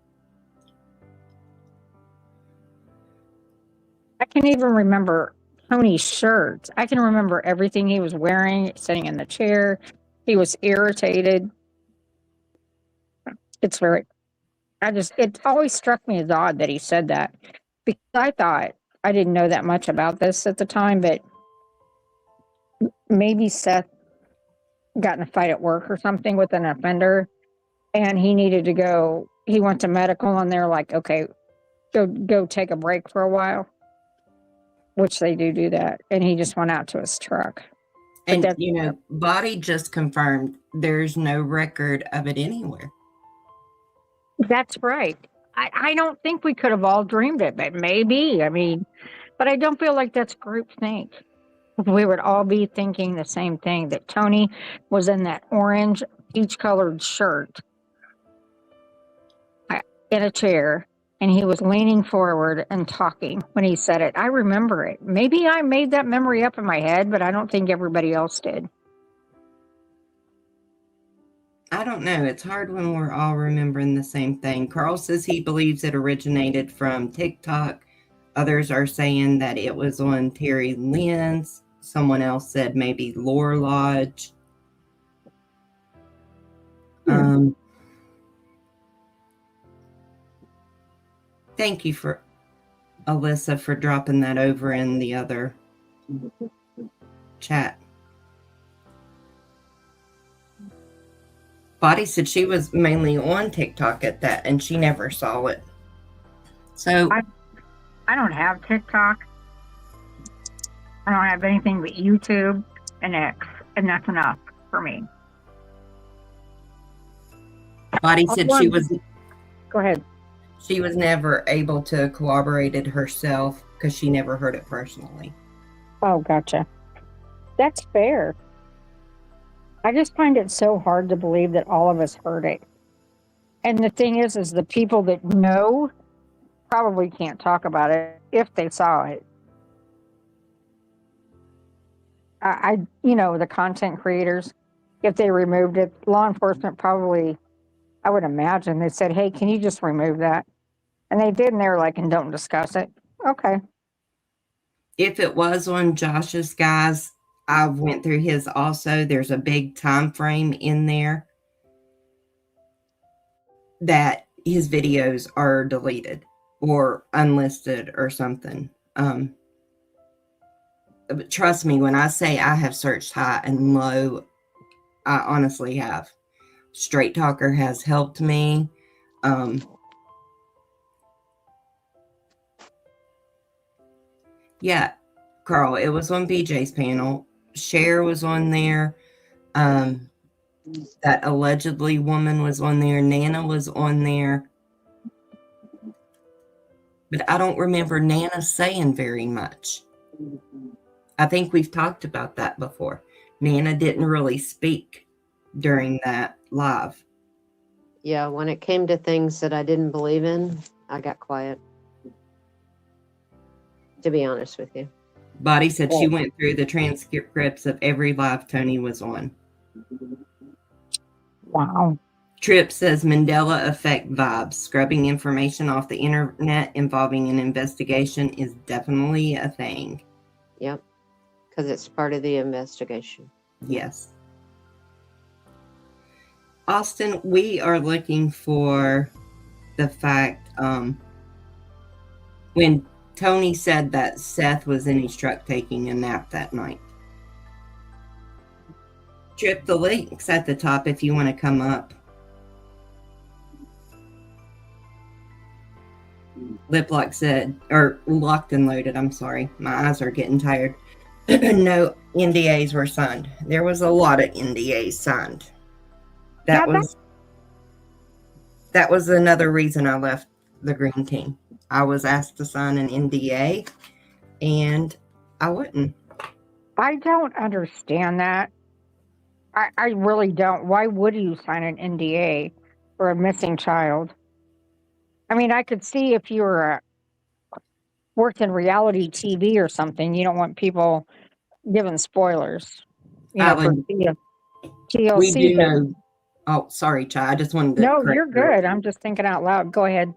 I can even remember Tony's shirt. I can remember everything he was wearing, sitting in the chair. He was irritated. It always struck me as odd that he said that because I thought I didn't know that much about this at the time, but maybe Seth got in a fight at work or something with an offender, and he needed to go. He went to medical, and they're like, "Okay, go take a break for a while," which they do that, and he just went out to his truck. And, that's- you know, Body just confirmed there's no record of it anywhere. That's right. I don't think we could have all dreamed it, but maybe. I mean, but I don't feel like that's groupthink. We would all be thinking the same thing, that Tony was in that orange, peach-colored shirt in a chair, and he was leaning forward and talking when he said it. I remember it. Maybe I made that memory up in my head, but I don't think everybody else did. I don't know. It's hard when we're all remembering the same thing. Carl says he believes it originated from TikTok. Others are saying that it was on Terry Lynn's. Someone else said maybe Lore Lodge. Thank you for Alyssa for dropping that over in the other chat. Body said she was mainly on TikTok at that, and she never saw it. So I don't have TikTok. I don't have anything but YouTube and X, and that's enough for me. Body said she was. Go ahead. She was never able to corroborate it herself because she never heard it personally. Oh, gotcha. That's fair. I just find it so hard to believe that all of us heard it. And the thing is the people that know probably can't talk about it if they saw it. The content creators, if they removed it, law enforcement probably, I would imagine, they said, "Hey, can you just remove that?" And they did, and they were like, "And don't discuss it." Okay. If it was on Josh's guys, I went through his also. There's a big time frame in there that his videos are deleted or unlisted or something. But trust me, when I say I have searched high and low, I honestly have. Straight Talker has helped me. Yeah, Carl, it was on BJ's panel. Cher was on there. That allegedly woman was on there. Nana was on there. But I don't remember Nana saying very much. I think we've talked about that before. Nana didn't really speak during that live. Yeah, when it came to things that I didn't believe in, I got quiet. To be honest with you. Body said she went through the transcripts of every live Tony was on. Wow. Tripp says Mandela effect vibes. Scrubbing information off the internet involving an investigation is definitely a thing. Yep. Because it's part of the investigation. Yes. Austin, we are looking for the fact when Tony said that Seth was in his truck taking a nap that night. Trip, the link's at the top if you want to come up. Liplock said, or locked and loaded, I'm sorry. My eyes are getting tired. No NDAs were signed. There was a lot of NDAs signed. That was another reason I left the green team. I was asked to sign an NDA and I wouldn't. I don't understand that. I really don't. Why would you sign an NDA for a missing child? I mean, I could see if you were worked in reality TV or something, you don't want people giving spoilers. For TLC. We do know. Oh, sorry, Chai. I just wanted to. No, you're good. I'm just thinking out loud. Go ahead.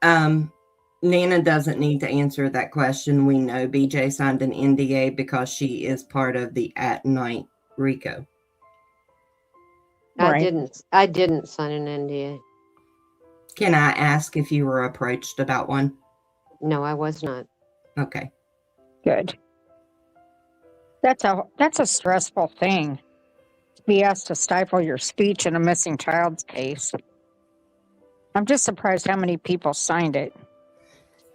Nana doesn't need to answer that question. We know BJ signed an NDA because she is part of the At Night RICO. Right. I didn't sign an NDA. Can I ask if you were approached about one? No, I was not. Okay. Good. That's a stressful thing to be asked to stifle your speech in a missing child's case. I'm just surprised how many people signed it.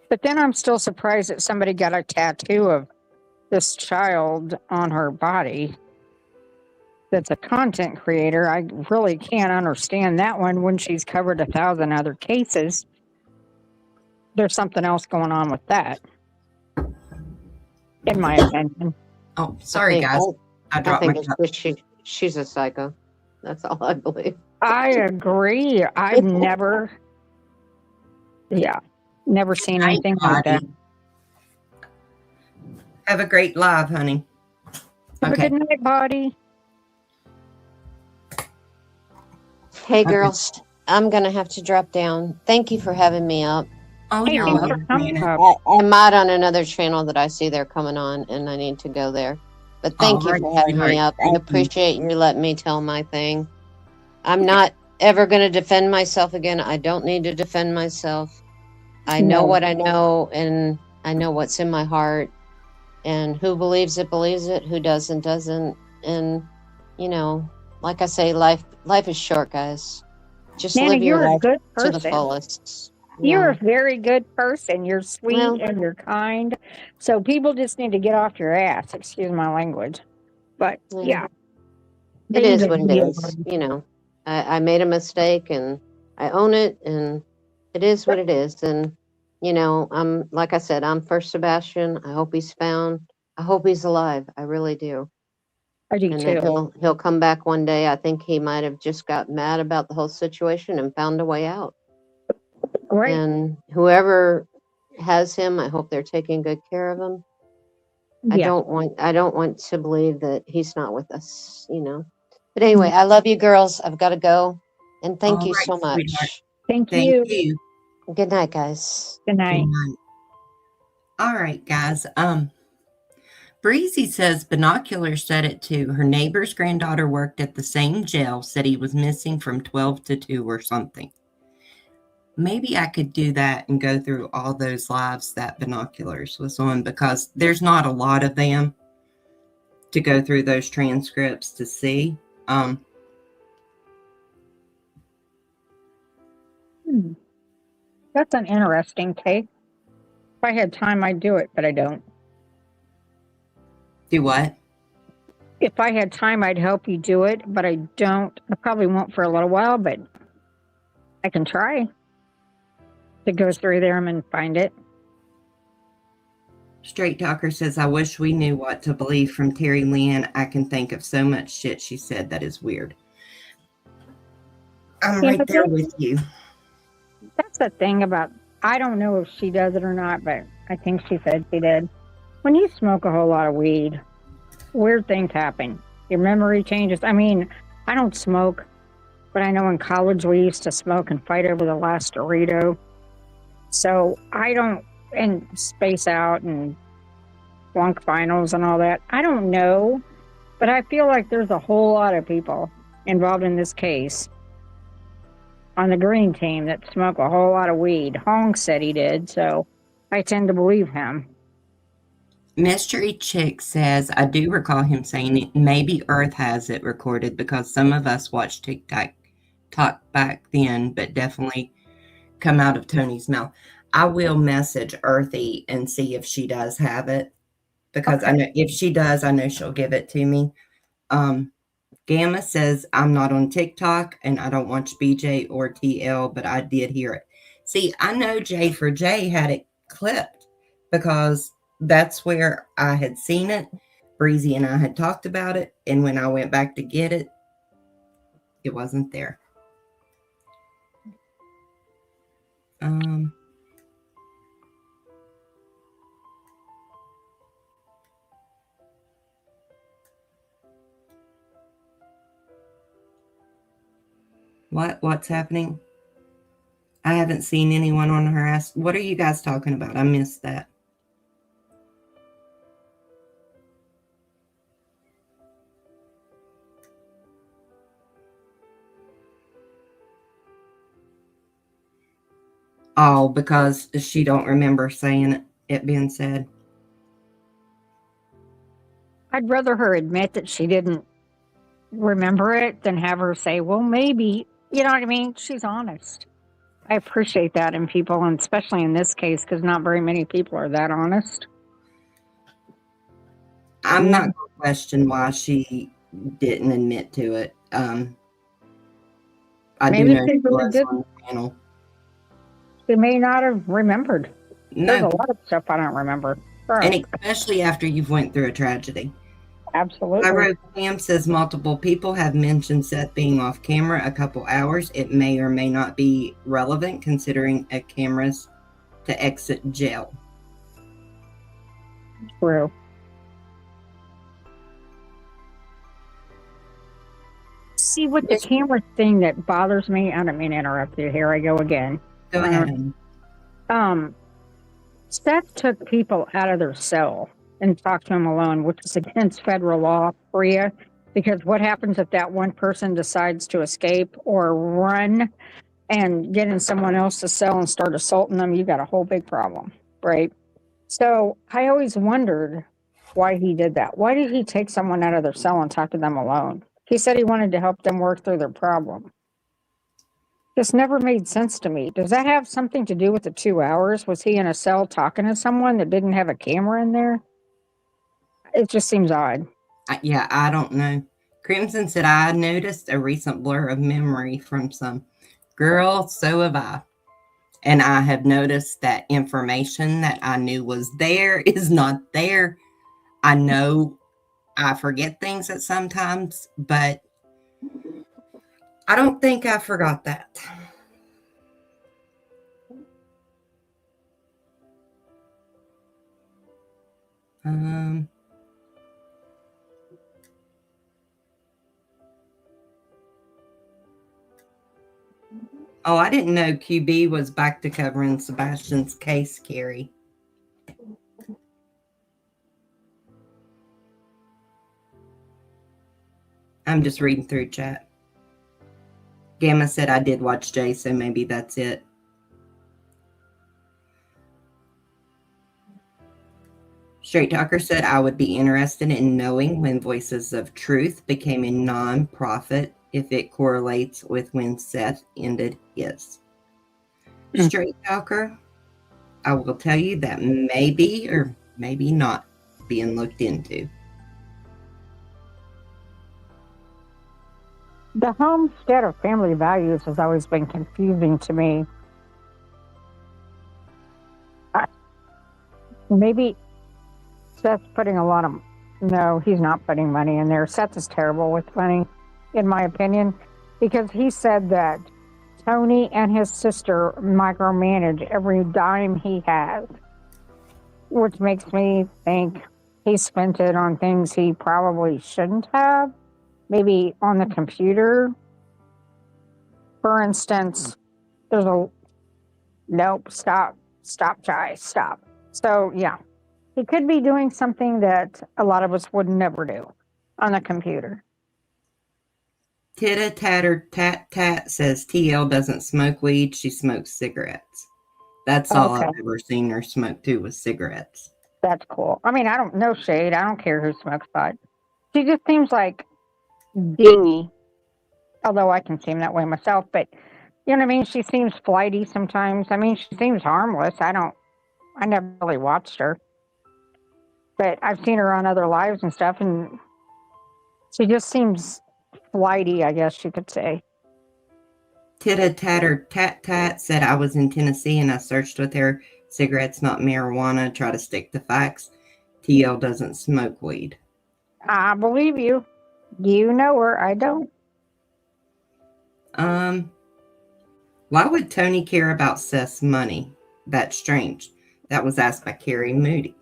But then I'm still surprised that somebody got a tattoo of this child on her body. That's a content creator. I really can't understand that one when she's covered 1,000 other cases. There's something else going on with that, in my opinion. Oh, sorry, guys. I I dropped my think cup. it's just she's a psycho. That's all I believe. I agree. I've never seen anything like that. Have a great live, honey. Have Okay. a good night, buddy. Hey, girls, I'm going to have to drop down. Thank you for having me up. Oh, Hey, you're thanks for welcome. coming Janet. up. I mod on another channel that I see they're coming on, and I need to go there. But thank All you right, for having sweetheart. me up. I Thank you. appreciate you letting me tell my thing. I'm not ever going to defend myself again. I don't need to defend myself. I know No. what I know, and I know what's in my heart. And who believes it, believes it. Who doesn't, doesn't. And, you know, like I say, life is short, guys. Just Nana, live your you're a life good to the person. fullest. You're Yeah. a very good person. You're sweet Well, and you're kind. So people just need to get off your ass. Excuse my language. But yeah. it they need is to what it be is. able- You know, I made a mistake and I own it, and it is what it is. And, you know, I'm, like I said, I'm for Sebastian. I hope he's found. I hope he's alive. I really do. I do And that too. he'll come back one day. I think he might have just got mad about the whole situation and found a way out. Right. And whoever has him, I hope they're taking good care of him. I Yeah. don't want to believe that he's not with us, you know. But anyway, I love you girls. I've got to go. And thank All you right, so sweetheart. much. Thank Thank you. you. Good night, guys. Good Good night. night. All right, guys. Breezy says binoculars said it too. Her neighbor's granddaughter worked at the same jail, said he was missing from 12 to 2 or something. Maybe I could do that and go through all those lives that binoculars was on, because there's not a lot of them to go through those transcripts to see. That's an interesting take. If I had time, I'd do it, but I don't. Do what? If I had time, I'd help you do it, but I don't. I probably won't for a little while, but I can try to go through them and find it. Straight Talker says, I wish we knew what to believe from Terry Lynn. I can think of so much shit she said that is weird. I'm right there with you. That's the thing about, I don't know if she does it or not, but I think she said she did. When you smoke a whole lot of weed, weird things happen. Your memory changes. I mean, I don't smoke, but I know in college we used to smoke and fight over the last Dorito. So I don't, and space out and flunk finals and all that. I don't know, but I feel like there's a whole lot of people involved in this case on the green team that smoke a whole lot of weed. Hong said he did, so I tend to believe him. Mystery Chick says, I do recall him saying it. Maybe Earth has it recorded because some of us watched TikTok back then, but definitely come out of Tony's mouth. I will message Earthy and see if she does have it, because I know if she does, I know she'll give it to me. Gamma says, I'm not on TikTok and I don't watch BJ or TL, but I did hear it. See, I know J4J had it clipped because that's where I had seen it. Breezy and I had talked about it. And when I went back to get it, it wasn't there. What's happening? I haven't seen anyone on harass. What are you guys talking about? I missed that. all because she don't remember saying it being said. I'd rather her admit that she didn't remember it than have her say, well, maybe. You know what I mean? She's honest. I appreciate that in people, and especially in this case, because not very many people are that honest. I'm not going to question why she didn't admit to it. I Maybe do know she she really was did. on the panel. She may not have remembered. There's No, a lot of stuff I don't remember. and Right. especially after you've went through a tragedy. Absolutely. I wrote, Pam says multiple people have mentioned Seth being off camera a couple hours. It may or may not be relevant considering a camera's to exit jail. True. See, with the camera thing that bothers me, I don't mean to interrupt you. Here I go again. Go ahead. Seth took people out of their cell and talked to them alone, which is against federal law, Priya, because what happens if that one person decides to escape or run and get in someone else's cell and start assaulting them? You got a whole big problem, right? So I always wondered why he did that. Why did he take someone out of their cell and talk to them alone? He said he wanted to help them work through their problem. This never made sense to me. Does that have something to do with the 2 hours? Was he in a cell talking to someone that didn't have a camera in there? It just seems odd. Yeah, I don't know. Crimson said, I noticed a recent blur of memory from some. Girl, so have I. And I have noticed that information that I knew was there is not there. I know I forget things at sometimes, but I don't think I forgot that. Oh, I didn't know QB was back to covering Sebastian's case, Carrie. I'm just reading through chat. Gamma said I did watch Jay, so maybe that's it. Straight Talker said I would be interested in knowing when Voices of Truth became a non-profit, if it correlates with when Seth ended his. Straight Talker, I will tell you that maybe or maybe not being looked into. The homestead of family values has always been confusing to me. Maybe Seth's putting a lot of... No, he's not putting money in there. Seth is terrible with money, in my opinion, because he said that Tony and his sister micromanage every dime he has, which makes me think he spent it on things he probably shouldn't have. Maybe on the computer. For instance, there's a... Nope, stop, Chai, stop. So, yeah, he could be doing something that a lot of us would never do on the computer. Titta Tatter Tat Tat says TL doesn't smoke weed, she smokes cigarettes. That's all I've ever seen her smoke too, was cigarettes. That's cool. I mean, I don't know shade. I don't care who smokes pot. She just seems like dingy, although I can seem that way myself, but you know what I mean? She seems flighty sometimes. I mean, she seems harmless. I never really watched her, but I've seen her on other lives and stuff, and she just seems flighty, I guess you could say. Titta Tatter Tat Tat said I was in Tennessee and I searched with her. Cigarettes, not marijuana. Try to stick to facts. TL doesn't smoke weed. I believe you. You know her. I don't. Why would Tony care about Seth's money? That's strange. That was asked by Carrie Moody.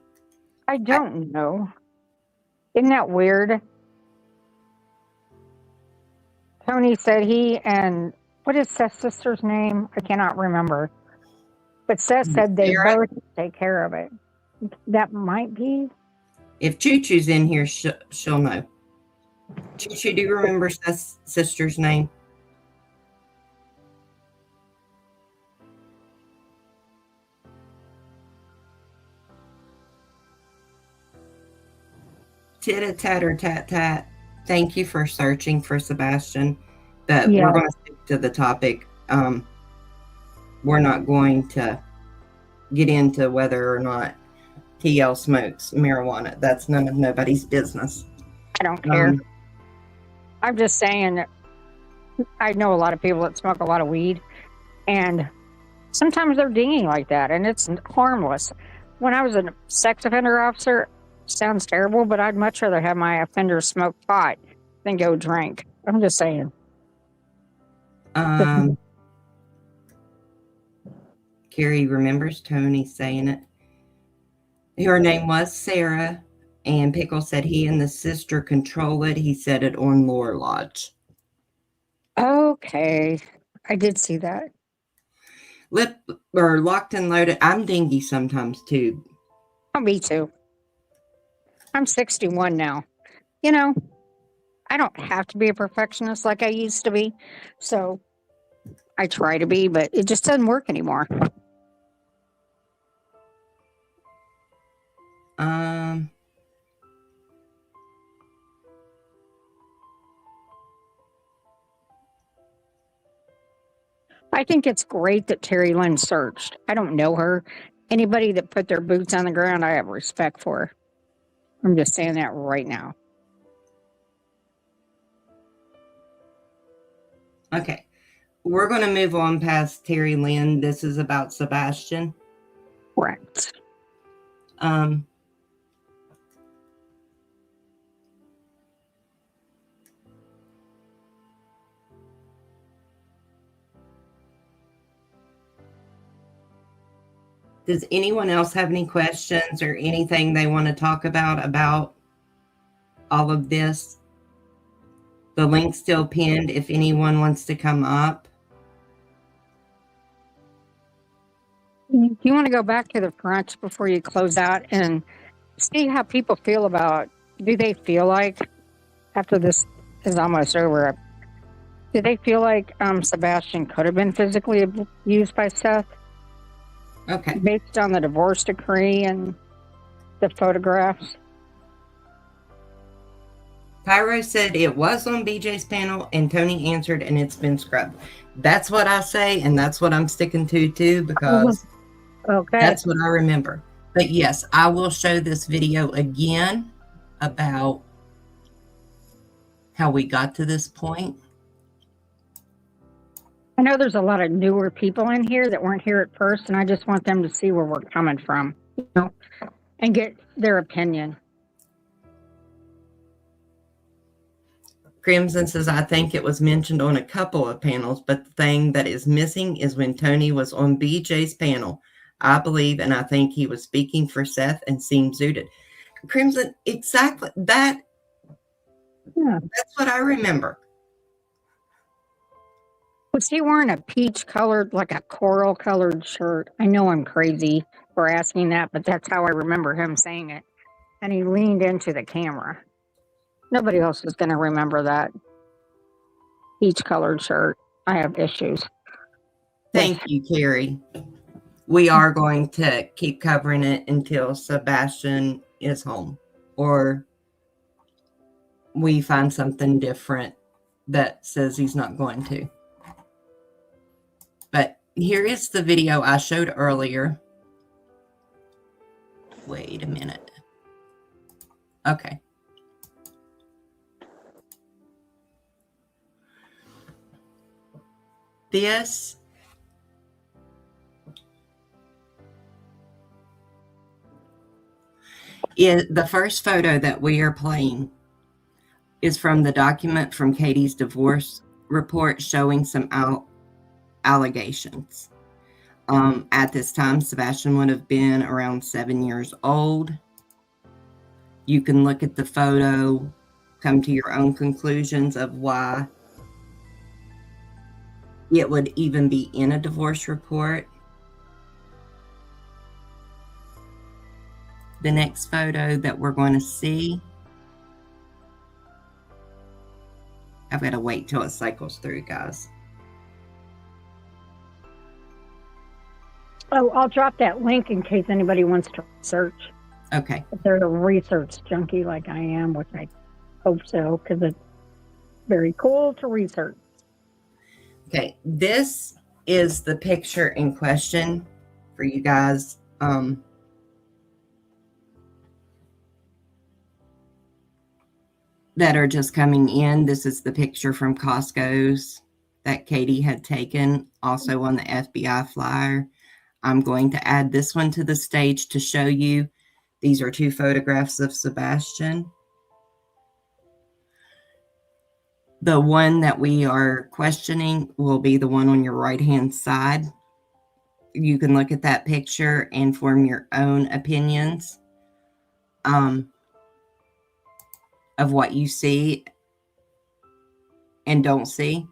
I don't know. Isn't that weird? Tony said he and... What is Seth's sister's name? I cannot remember. But Seth said they both take care of it. That might be. If Choo Choo's in here, she'll know. Choo Choo, do you remember Seth's sister's name? Chitter-chatter-tat-tat. Thank you for searching for Sebastian, but Yeah. we're going to stick to the topic. We're not going to get into whether or not TL smokes marijuana. That's none of nobody's business. I don't care. I'm just saying that I know a lot of people that smoke a lot of weed, and sometimes they're dinging like that, and it's harmless. When I was a sex offender officer, sounds terrible, but I'd much rather have my offenders smoke pot than go drink. I'm just saying. Carrie remembers Tony saying it. Her name was Sarah, and Pickle said he and the sister control it. He said it on Lore Lodge. Okay, I did see that. Locked and loaded. I'm dingy sometimes too. Oh, me too. I'm 61 now. You know, I don't have to be a perfectionist like I used to be. So I try to be, but it just doesn't work anymore. I think it's great that Terry Lynn searched. I don't know her. Anybody that put their boots on the ground, I have respect for. I'm just saying that right now. Okay. We're going to move on past Terry Lynn. This is about Sebastian. Correct. Does anyone else have any questions or anything they want to talk about all of this? The link's still pinned if anyone wants to come up. Do you want to go back to the front before you close out and see how people feel about, do they feel like, after this is almost over, do they feel like Sebastian could have been physically abused by Seth? Okay. Based on the divorce decree and the photographs? Pyro said it was on BJ's panel, and Tony answered, and it's been scrubbed. That's what I say, and that's what I'm sticking to, too, because that's what I remember. But yes, I will show this video again about how we got to this point. I know there's a lot of newer people in here that weren't here at first, and I just want them to see where we're coming from, you know, and get their opinion. Crimson says, I think it was mentioned on a couple of panels, but the thing that is missing is when Tony was on BJ's panel. I believe, and I think he was speaking for Seth and seemed zooted. Crimson, exactly. That's what I remember. Was he wearing a peach colored, like a coral colored shirt? I know I'm crazy for asking that, but that's how I remember him saying it. And he leaned into the camera. Nobody else is going to remember that peach colored shirt. I have issues. Thank you, Carrie. We are going to keep covering it until Sebastian is home, or we find something different that says he's not going to. But here is the video I showed earlier. Wait a minute. Okay. This is the first photo that we are playing is from the document from Katie's divorce report showing some allegations. At this time, Sebastian would have been around 7 years old. You can look at the photo, come to your own conclusions of why it would even be in a divorce report. The next photo that we're going to see, I've got to wait till it cycles through, guys. Oh, I'll drop that link in case anybody wants to search. Okay. If they're a research junkie like I am, which I hope so, because it's very cool to research. Okay. This is the picture in question for you guys. That are just coming in. This is the picture from Costco's that Katie had taken, also on the FBI flyer. I'm going to add this one to the stage to show you. These are 2 photographs of Sebastian. The one that we are questioning will be the one on your right-hand side. You can look at that picture and form your own opinions of what you see and don't see.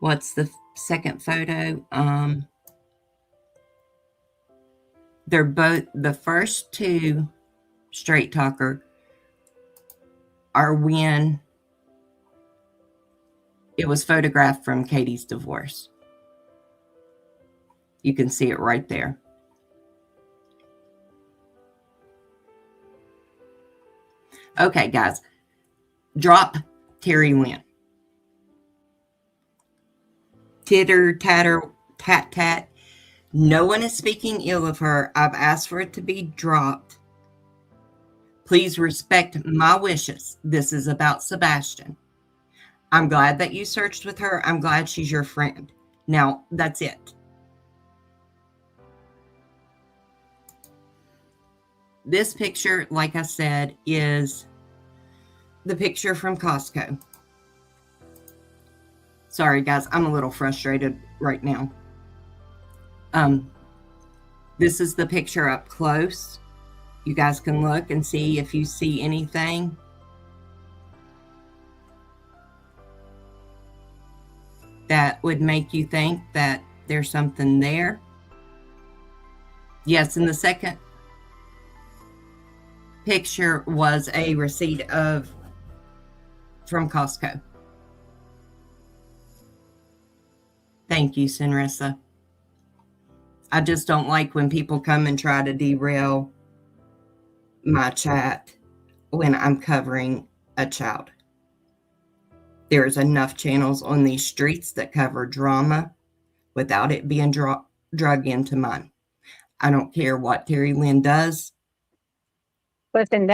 What's the second photo? They're both, the first 2 straight talker are when it was photographed from Katie's divorce. You can see it right there. Okay, guys, drop Terry Lynn. Titter, tatter, tat, tat. No one is speaking ill of her. I've asked for it to be dropped. Please respect my wishes. This is about Sebastian. I'm glad that you searched with her. I'm glad she's your friend. Now, that's it. This picture, like I said, is the picture from Costco. Sorry, guys. I'm a little frustrated right now. This is the picture up close. You guys can look and see if you see anything. That would make you think that there's something there. Yes, and the second picture was a receipt from Costco. Thank you, Sinrissa. I just don't like when people come and try to derail my chat when I'm covering a child. There's enough channels on these streets that cover drama without it being drug into mine. I don't care what Terry Lynn does. Listen,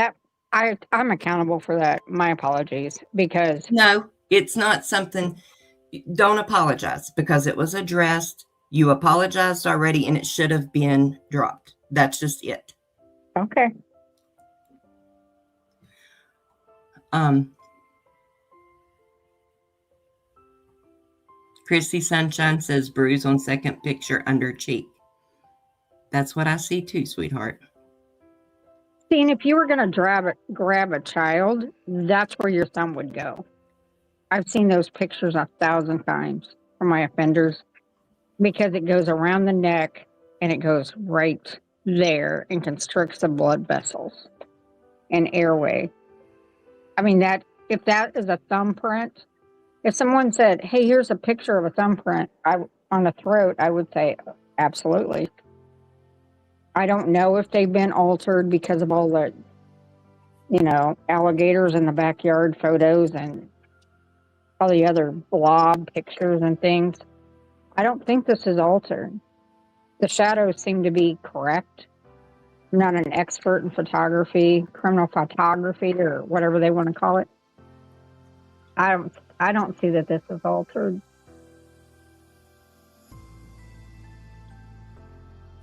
I'm accountable for that. My apologies, because No, it's not something. Don't apologize because it was addressed. You apologized already and it should have been dropped. That's just it. okay. Chrissy Sunshine says bruise on second picture under cheek. That's what I see too, sweetheart. See, and if you were going to grab a child, that's where your thumb would go. I've seen those pictures 1,000 times from my offenders, because it goes around the neck and it goes right there and constricts the blood vessels and airway. I mean, if that is a thumbprint, if someone said, hey, here's a picture of a thumbprint on the throat, I would say, absolutely. I don't know if they've been altered because of all the, alligators in the backyard photos and all the other blob pictures and things. I don't think this is altered. The shadows seem to be correct. I'm not an expert in photography, criminal photography, or whatever they want to call it. I don't see that this is altered.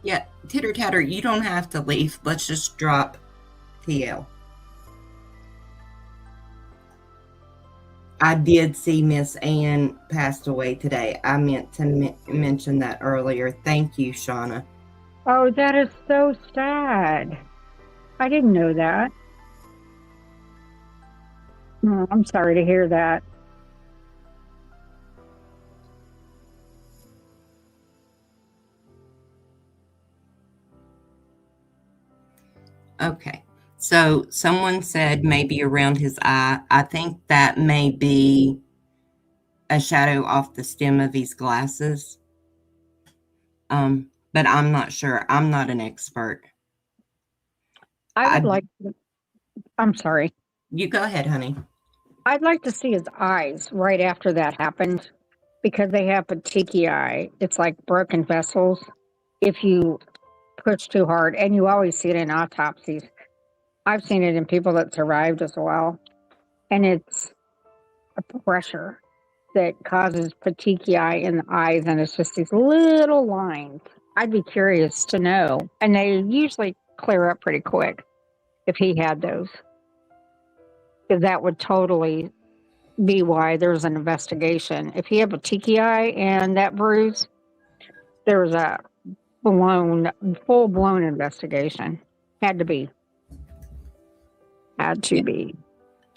Yeah, titter tatter, you don't have to leave. Let's just drop TL. I did see Miss Ann passed away today. I meant to mention that earlier. Thank you, Shauna. Oh, that is so sad. I didn't know that. Oh, I'm sorry to hear that. Okay. So someone said maybe around his eye. I think that may be a shadow off the stem of his glasses. But I'm not sure. I'm not an expert. I would like, I'm sorry. You go ahead, honey. I'd like to see his eyes right after that happened because they have petechiae. It's like broken vessels if you push too hard, and you always see it in autopsies. I've seen it in people that survived as well, and it's a pressure that causes petechiae in the eyes, and it's just these little lines. I'd be curious to know, and they usually clear up pretty quick if he had those, because that would totally be why there's an investigation. If he had petechiae and that bruise, there's a full blown investigation. Had to be. Had to be.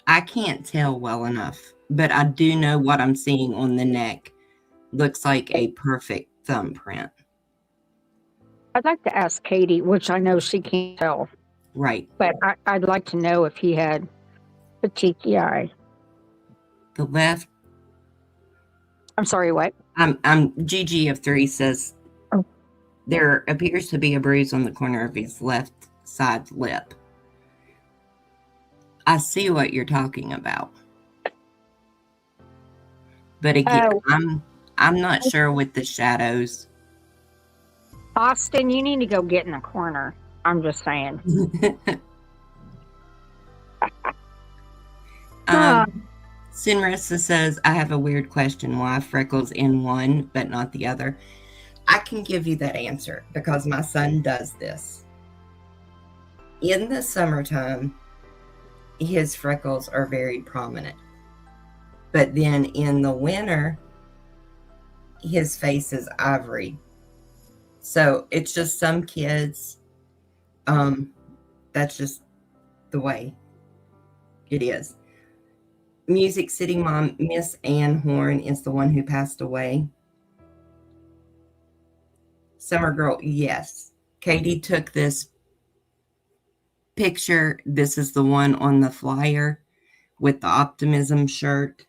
I can't tell well enough, but I do know what I'm seeing on the neck looks like a perfect thumbprint. I'd like to ask Katie, which I know she can't tell, Right. but I'd like to know if he had petechiae. The left. I'm sorry, what? GG of 3 says there appears to be a bruise on the corner of his left side lip. I see what you're talking about. But again, I'm not sure with the shadows. Austin, you need to go get in the corner. I'm just saying. Sinressa says, I have a weird question. Why freckles in one but not the other? I can give you that answer because my son does this. In the summertime, his freckles are very prominent. But then in the winter, his face is ivory. So it's just some kids, that's just the way it is. Music City Mom, Miss Ann Horn is the one who passed away. Summer Girl, yes. Katie took this picture. This is the one on the flyer with the optimism shirt.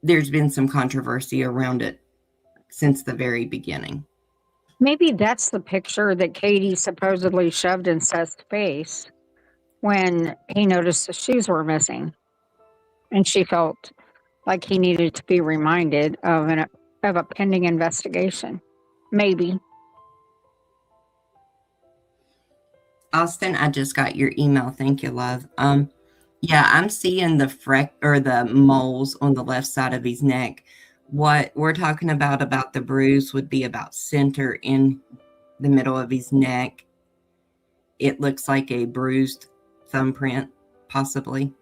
There's been some controversy around it since the very beginning. Maybe that's the picture that Katie supposedly shoved in Seth's face when he noticed the shoes were missing. And she felt like he needed to be reminded of a pending investigation. Maybe. Austin, I just got your email. Thank you, love. Yeah, I'm seeing the moles on the left side of his neck. What we're talking about the bruise would be about center in the middle of his neck. It looks like a bruised thumbprint, possibly.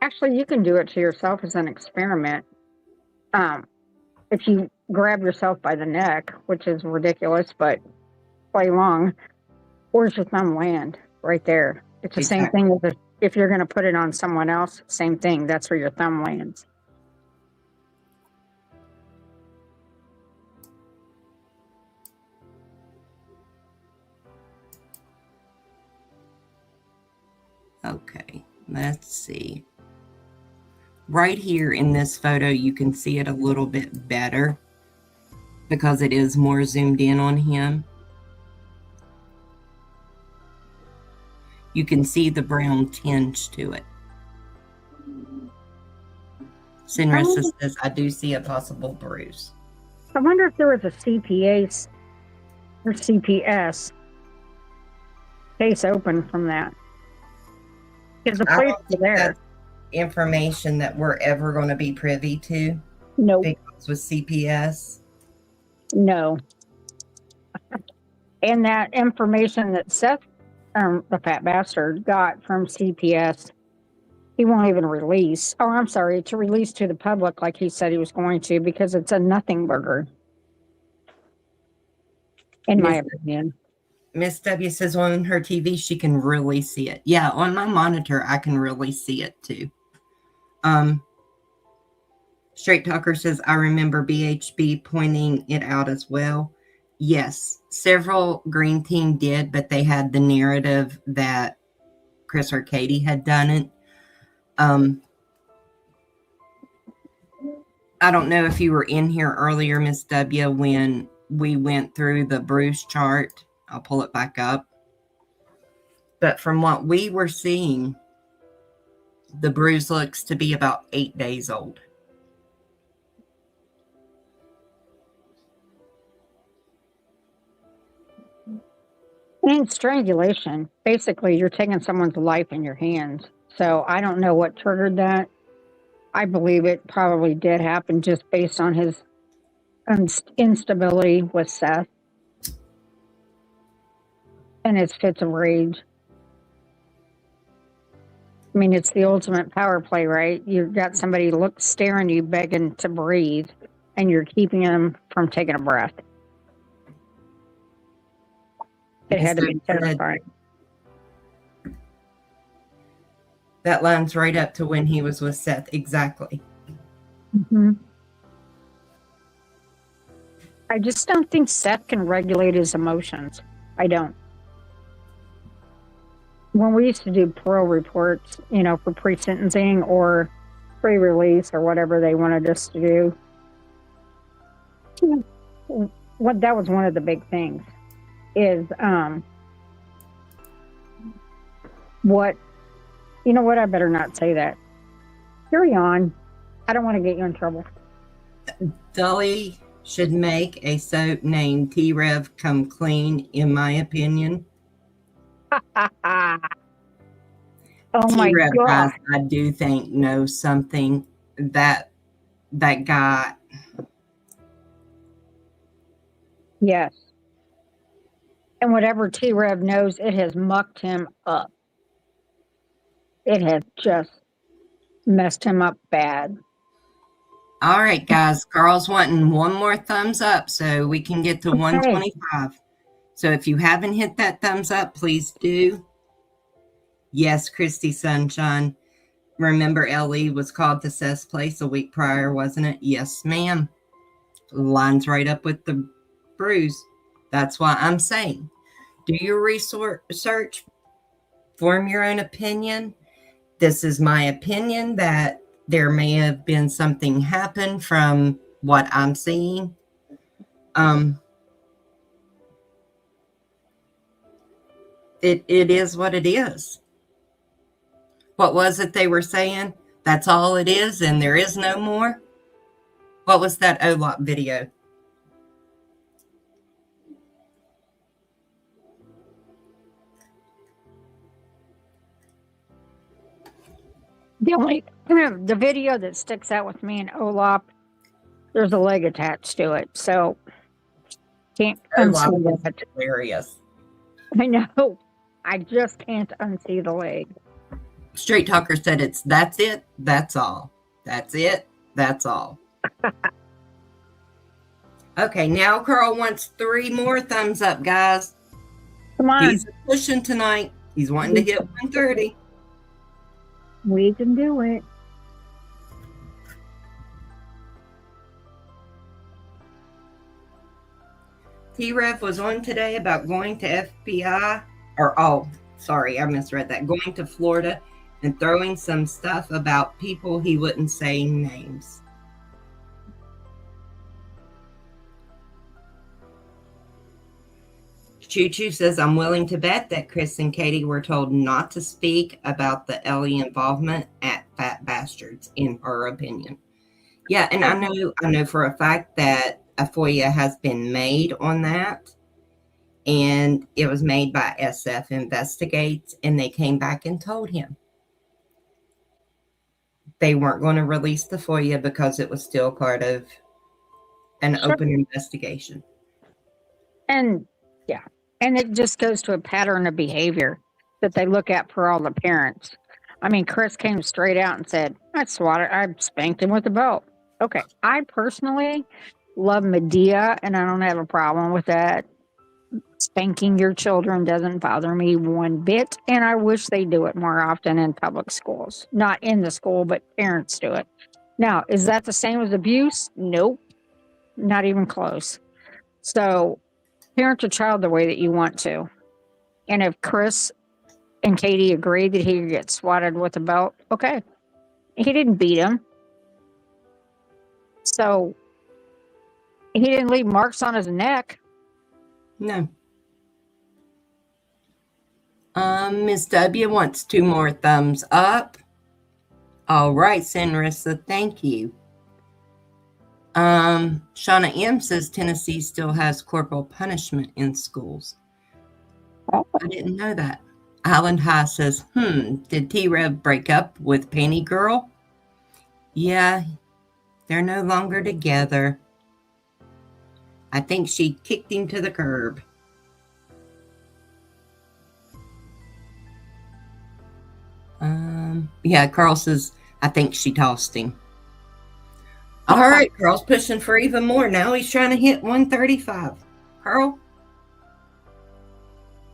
Actually, you can do it to yourself as an experiment. If you grab yourself by the neck, which is ridiculous, but play along, where's your thumb land? Right there. It's the same thing as if you're going to put it on someone else, same thing. That's where your thumb lands. Okay, let's see. Right here in this photo, you can see it a little bit better because it is more zoomed in on him. You can see the brown tinge to it. Sinressa says, I do see a possible bruise. I wonder if there was a CPS or CPS case open from that. Because the police are there. Information that we're ever going to be privy to? No. Because with CPS? No. And that information that Seth, the fat bastard, got from CPS, he won't even release. Oh, I'm sorry, to release to the public like he said he was going to, because it's a nothing burger. In my opinion. Miss W says on her TV she can really see it. Yeah, on my monitor I can really see it too. Straight Talker says I remember BHB pointing it out as well. Yes, several Green Team did, but they had the narrative that Chris or Katie had done it. I don't know if you were in here earlier, Miss W, when we went through the bruise chart. I'll pull it back up. But from what we were seeing, the bruise looks to be about 8 days old. And strangulation. Basically, you're taking someone's life in your hands. So I don't know what triggered that. I believe it probably did happen just based on his instability with Seth and his fits of rage. I mean, it's the ultimate power play, right? You've got somebody staring at you, begging to breathe, and you're keeping them from taking a breath. It had to be terrifying. That lines right up to when he was with Seth. Exactly. Mm-hmm. I just don't think Seth can regulate his emotions. I don't. When we used to do parole reports, for pre-sentencing or pre-release or whatever they wanted us to do, that was one of the big things is what I better not say that. Carry on. I don't want to get you in trouble. Dolly should make a soap named T-Rev Come Clean, in my opinion. Oh my T-Rev, God. guys, I do think knows something that guy. Yes. And whatever T-Rev knows, it has mucked him up. It has just messed him up bad. All right, guys. Carl's wanting one more thumbs up so we can get to 125. So if you haven't hit that thumbs up, please do. Yes, Christy Sunshine. Remember, Ellie was called to Seth's place a week prior, wasn't it? Yes, ma'am. Lines right up with the bruise. That's why I'm saying, do your research, form your own opinion. This is my opinion that there may have been something happen from what I'm seeing. It is what it is. What was it they were saying? That's all it is and there is no more? What was that OLOP video? The video that sticks out with me in OLOP, there's a leg attached to it, so can't unsee that. Hilarious. I know. I just can't unsee the leg. Straight Talker said that's it, that's all. That's it, that's all. Okay, now Carl wants 3 more thumbs up, guys. Come on. He's pushing tonight. He's wanting to hit 130. We can do it. T-Ref was on today about going to FBI, I misread that. Going to Florida and throwing some stuff about people he wouldn't say names. Choo Choo says, I'm willing to bet that Chris and Katie were told not to speak about the Ellie involvement at Fat Bastards, in her opinion. Yeah, and I know for a fact that a FOIA has been made on that. And it was made by SF Investigates, and they came back and told him they weren't going to release the FOIA because it was still part of an open investigation. And yeah, and it just goes to a pattern of behavior that they look at for all the parents. I mean, Chris came straight out and said, I spanked him with a belt. Okay, I personally love Medea, and I don't have a problem with that. Spanking your children doesn't bother me one bit, and I wish they do it more often in public schools. Not in the school, but parents do it. Now, is that the same as abuse? Nope, not even close. So, parent your child the way that you want to. And if Chris and Katie agree that he could get swatted with a belt, okay. He didn't beat him. So, He didn't leave marks on his neck. No. Miss W wants 2 more thumbs up. All right, Senrissa, thank you. Shauna M says Tennessee still has corporal punishment in schools. Oh. I didn't know that. Highland High says, did T-Rev break up with Panty Girl? Yeah, they're no longer together. I think she kicked him to the curb. Yeah, Carl says, I think she tossed him. All right, Carl's pushing for even more. Now he's trying to hit 135. Carl,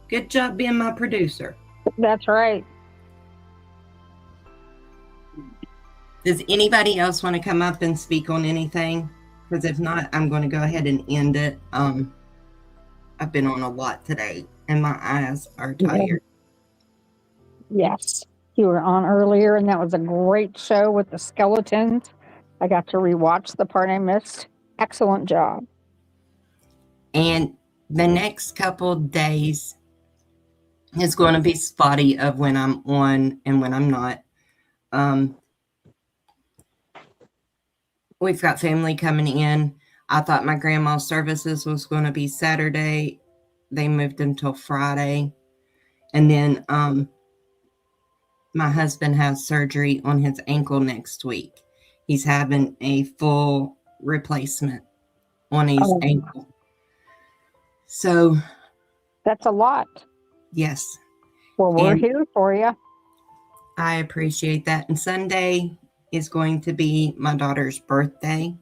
good job being my producer. That's right. Does anybody else want to come up and speak on anything? Because if not, I'm going to go ahead and end it. I've been on a lot today, and my eyes are tired. Yes. You were on earlier, and that was a great show with the skeletons. I got to rewatch the part I missed. Excellent job. And the next couple days is going to be spotty of when I'm on and when I'm not. We've got family coming in. I thought my grandma's services was going to be Saturday. They moved until Friday. And then my husband has surgery on his ankle next week. He's having a full replacement on his ankle. So that's a lot. Yes. Well, we're here for you. I appreciate that. And Sunday is going to be my daughter's birthday.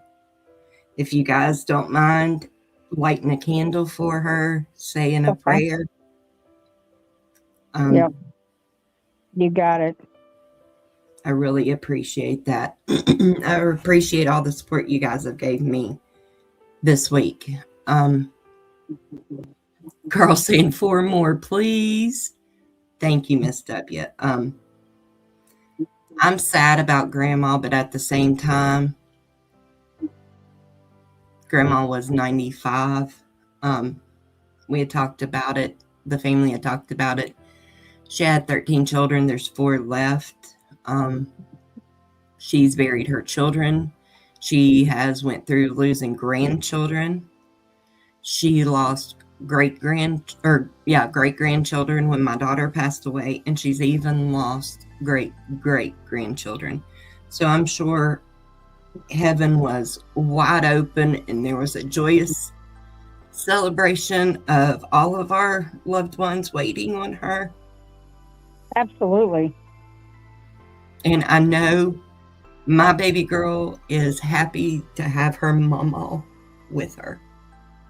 If you guys don't mind lighting a candle for her, saying a prayer. Yep. You got it. I really appreciate that. I appreciate all the support you guys have gave me this week. Carl saying 4 more, please. Thank you, Miss W. I'm sad about Grandma, but at the same time, Grandma was 95. We had talked about it. The family had talked about it. She had 13 children. There's 4 left. She's buried her children. She has went through losing grandchildren. She lost great-grandchildren when my daughter passed away, and she's even lost great-great-grandchildren. So I'm sure heaven was wide open, and there was a joyous celebration of all of our loved ones waiting on her. Absolutely. And I know my baby girl is happy to have her mama with her.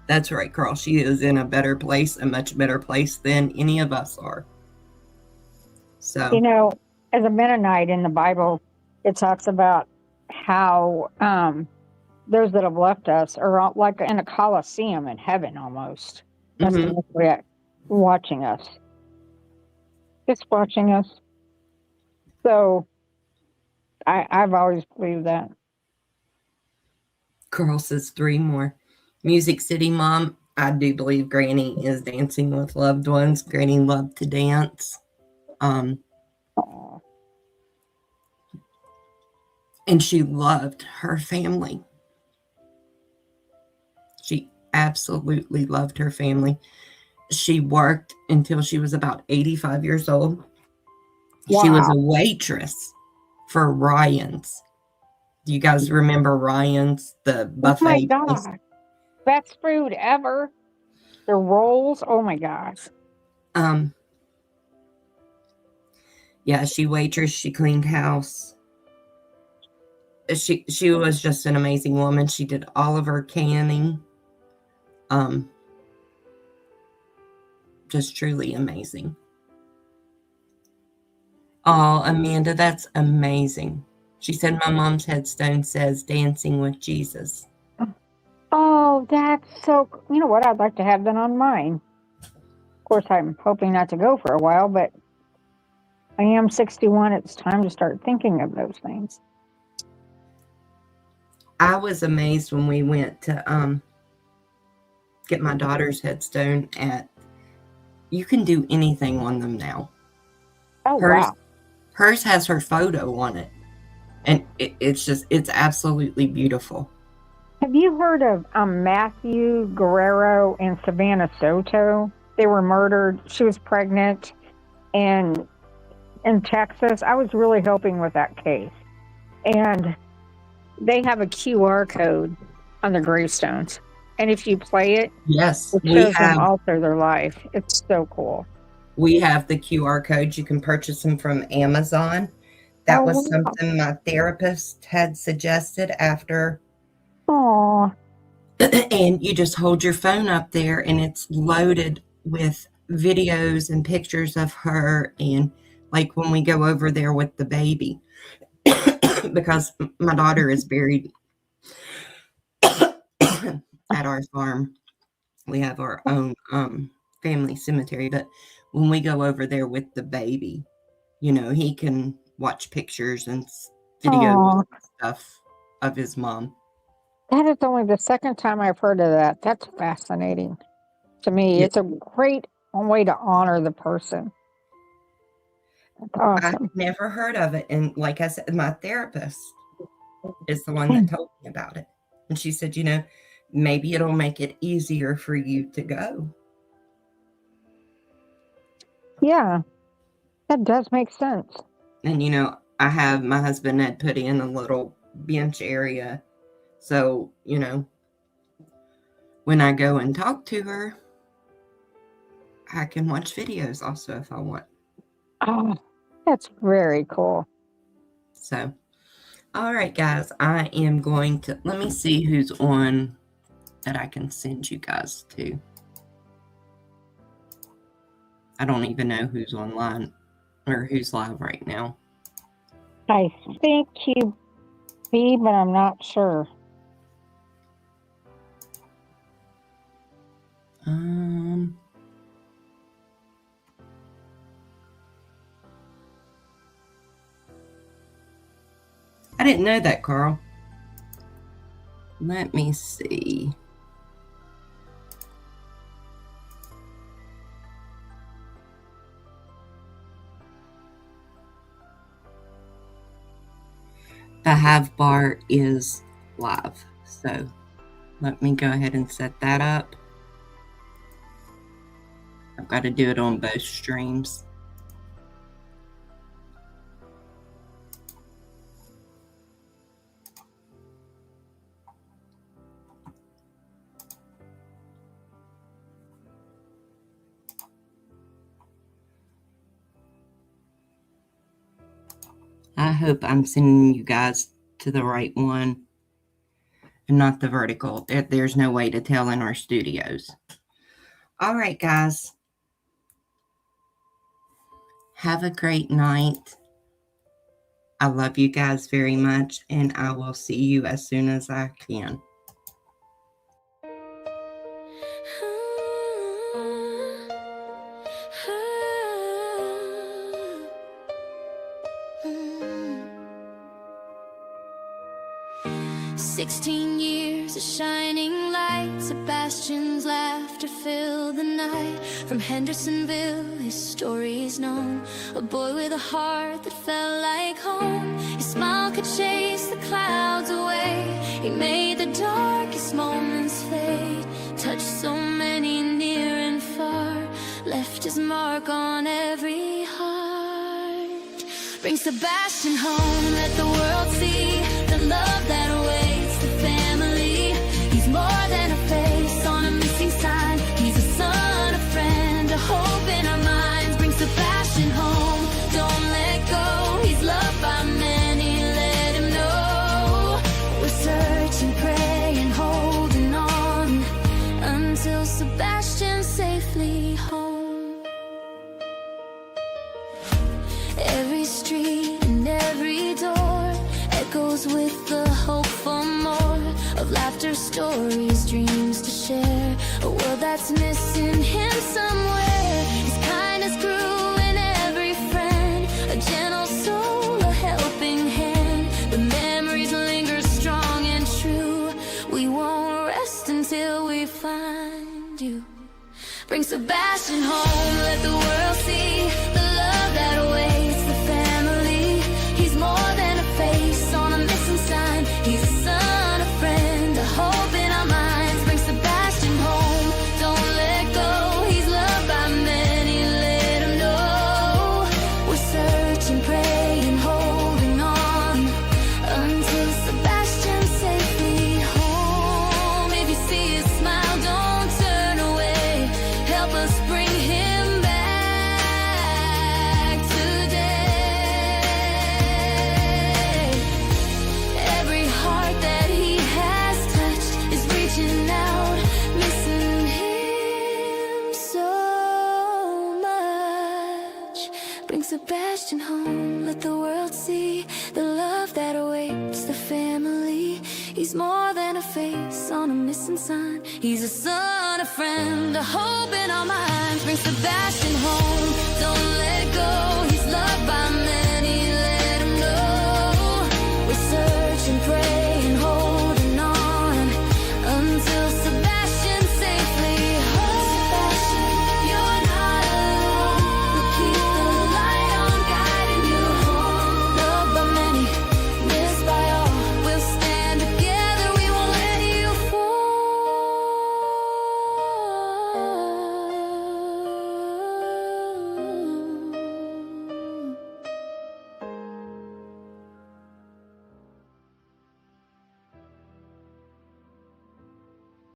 That's right, Carl. She is in a better place, a much better place than any of us are. So, you know, as a Mennonite in the Bible, it talks about how those that have left us are like in a coliseum in heaven almost. That's the best way watching us. Just watching us. So I've always believed that. Carl says 3 more. Music City Mom, I do believe Granny is dancing with loved ones. Granny loved to dance. And she loved her family. She absolutely loved her family. She worked until she was about 85 years old. Wow. She was a waitress for Ryan's. Do you guys remember Ryan's, the buffet? Oh my God. Best food ever. The rolls. Oh my gosh. Yeah, she waitress. She cleaned house. She was just an amazing woman. She did all of her canning. Just truly amazing. Oh, Amanda, that's amazing. She said my mom's headstone says Dancing with Jesus. Oh, that's so, you know what? I'd like to have that on mine. Of course, I'm hoping not to go for a while, but I am 61. It's time to start thinking of those things. I was amazed when we went to get my daughter's headstone at, you can do anything on them now. Oh, Hers, wow. hers has her photo on it. And it's absolutely beautiful. Have you heard of Matthew Guerrero and Savannah Soto? They were murdered. She was pregnant. And in Texas, I was really helping with that case. And they have a QR code on the gravestones. And if you play it, Yes, it shows them alter their life. It's so cool. We have the QR codes. You can purchase them from Amazon. That was wow. something my therapist had suggested after. Aw. And you just hold your phone up there and it's loaded with videos and pictures of her. And like when we go over there with the baby, because my daughter is buried at our farm. We have our own family cemetery. But when we go over there with the baby, you know, he can watch pictures and videos and stuff of his mom. That is only the second time I've heard of that. That's fascinating to me. Yeah. It's a great way to honor the person. That's awesome. I've never heard of it. And like I said, my therapist is the one that told me about it. And she said, you know, maybe it'll make it easier for you to go. Yeah, that does make sense. And, you know, I have my husband had put in a little bench area. So, you know, when I go and talk to her, I can watch videos also if I want. Oh, that's very cool. So, all right, guys, I am going to, let me see who's on that I can send you guys to. I don't even know who's online or who's live right now. I think you be, but I'm not sure. I didn't know that, Carl. Let me see. The Have Bar is live, so let me go ahead and set that up. I've got to do it on both streams. I hope I'm sending you guys to the right one and not the vertical. There's no way to tell in our studios. All right, guys. Have a great night. I love you guys very much, and I will see you as soon as I can. "16 years, a shining light, Sebastian's laughter filled the night. From Hendersonville, his story is known, a boy with a heart that felt like home. His smile could chase the clouds away, he made the darkest moments fade. Touched so many near and far, left his mark on every heart. Bring Sebastian home, let the world see the love that awaits the family. He's more than a face on a missing sign, he's a son, a friend, a hope in our minds. Bring Sebastian home, don't let go, he's loved by many, let him know. We're searching, praying, holding on, until Sebastian's safely home. Every street and every door echoes with the hope for more, of laughter, stories, dreams to share, a world that's missing him somewhere. His kindness grew in every friend, a gentle soul, a helping hand. The memories linger strong and true, we won't rest until we find Bring Sebastian home, let the world see the love that awaits the family. He's more than a face on a missing sign. He's a son, a friend, a hope in our minds. Bring Sebastian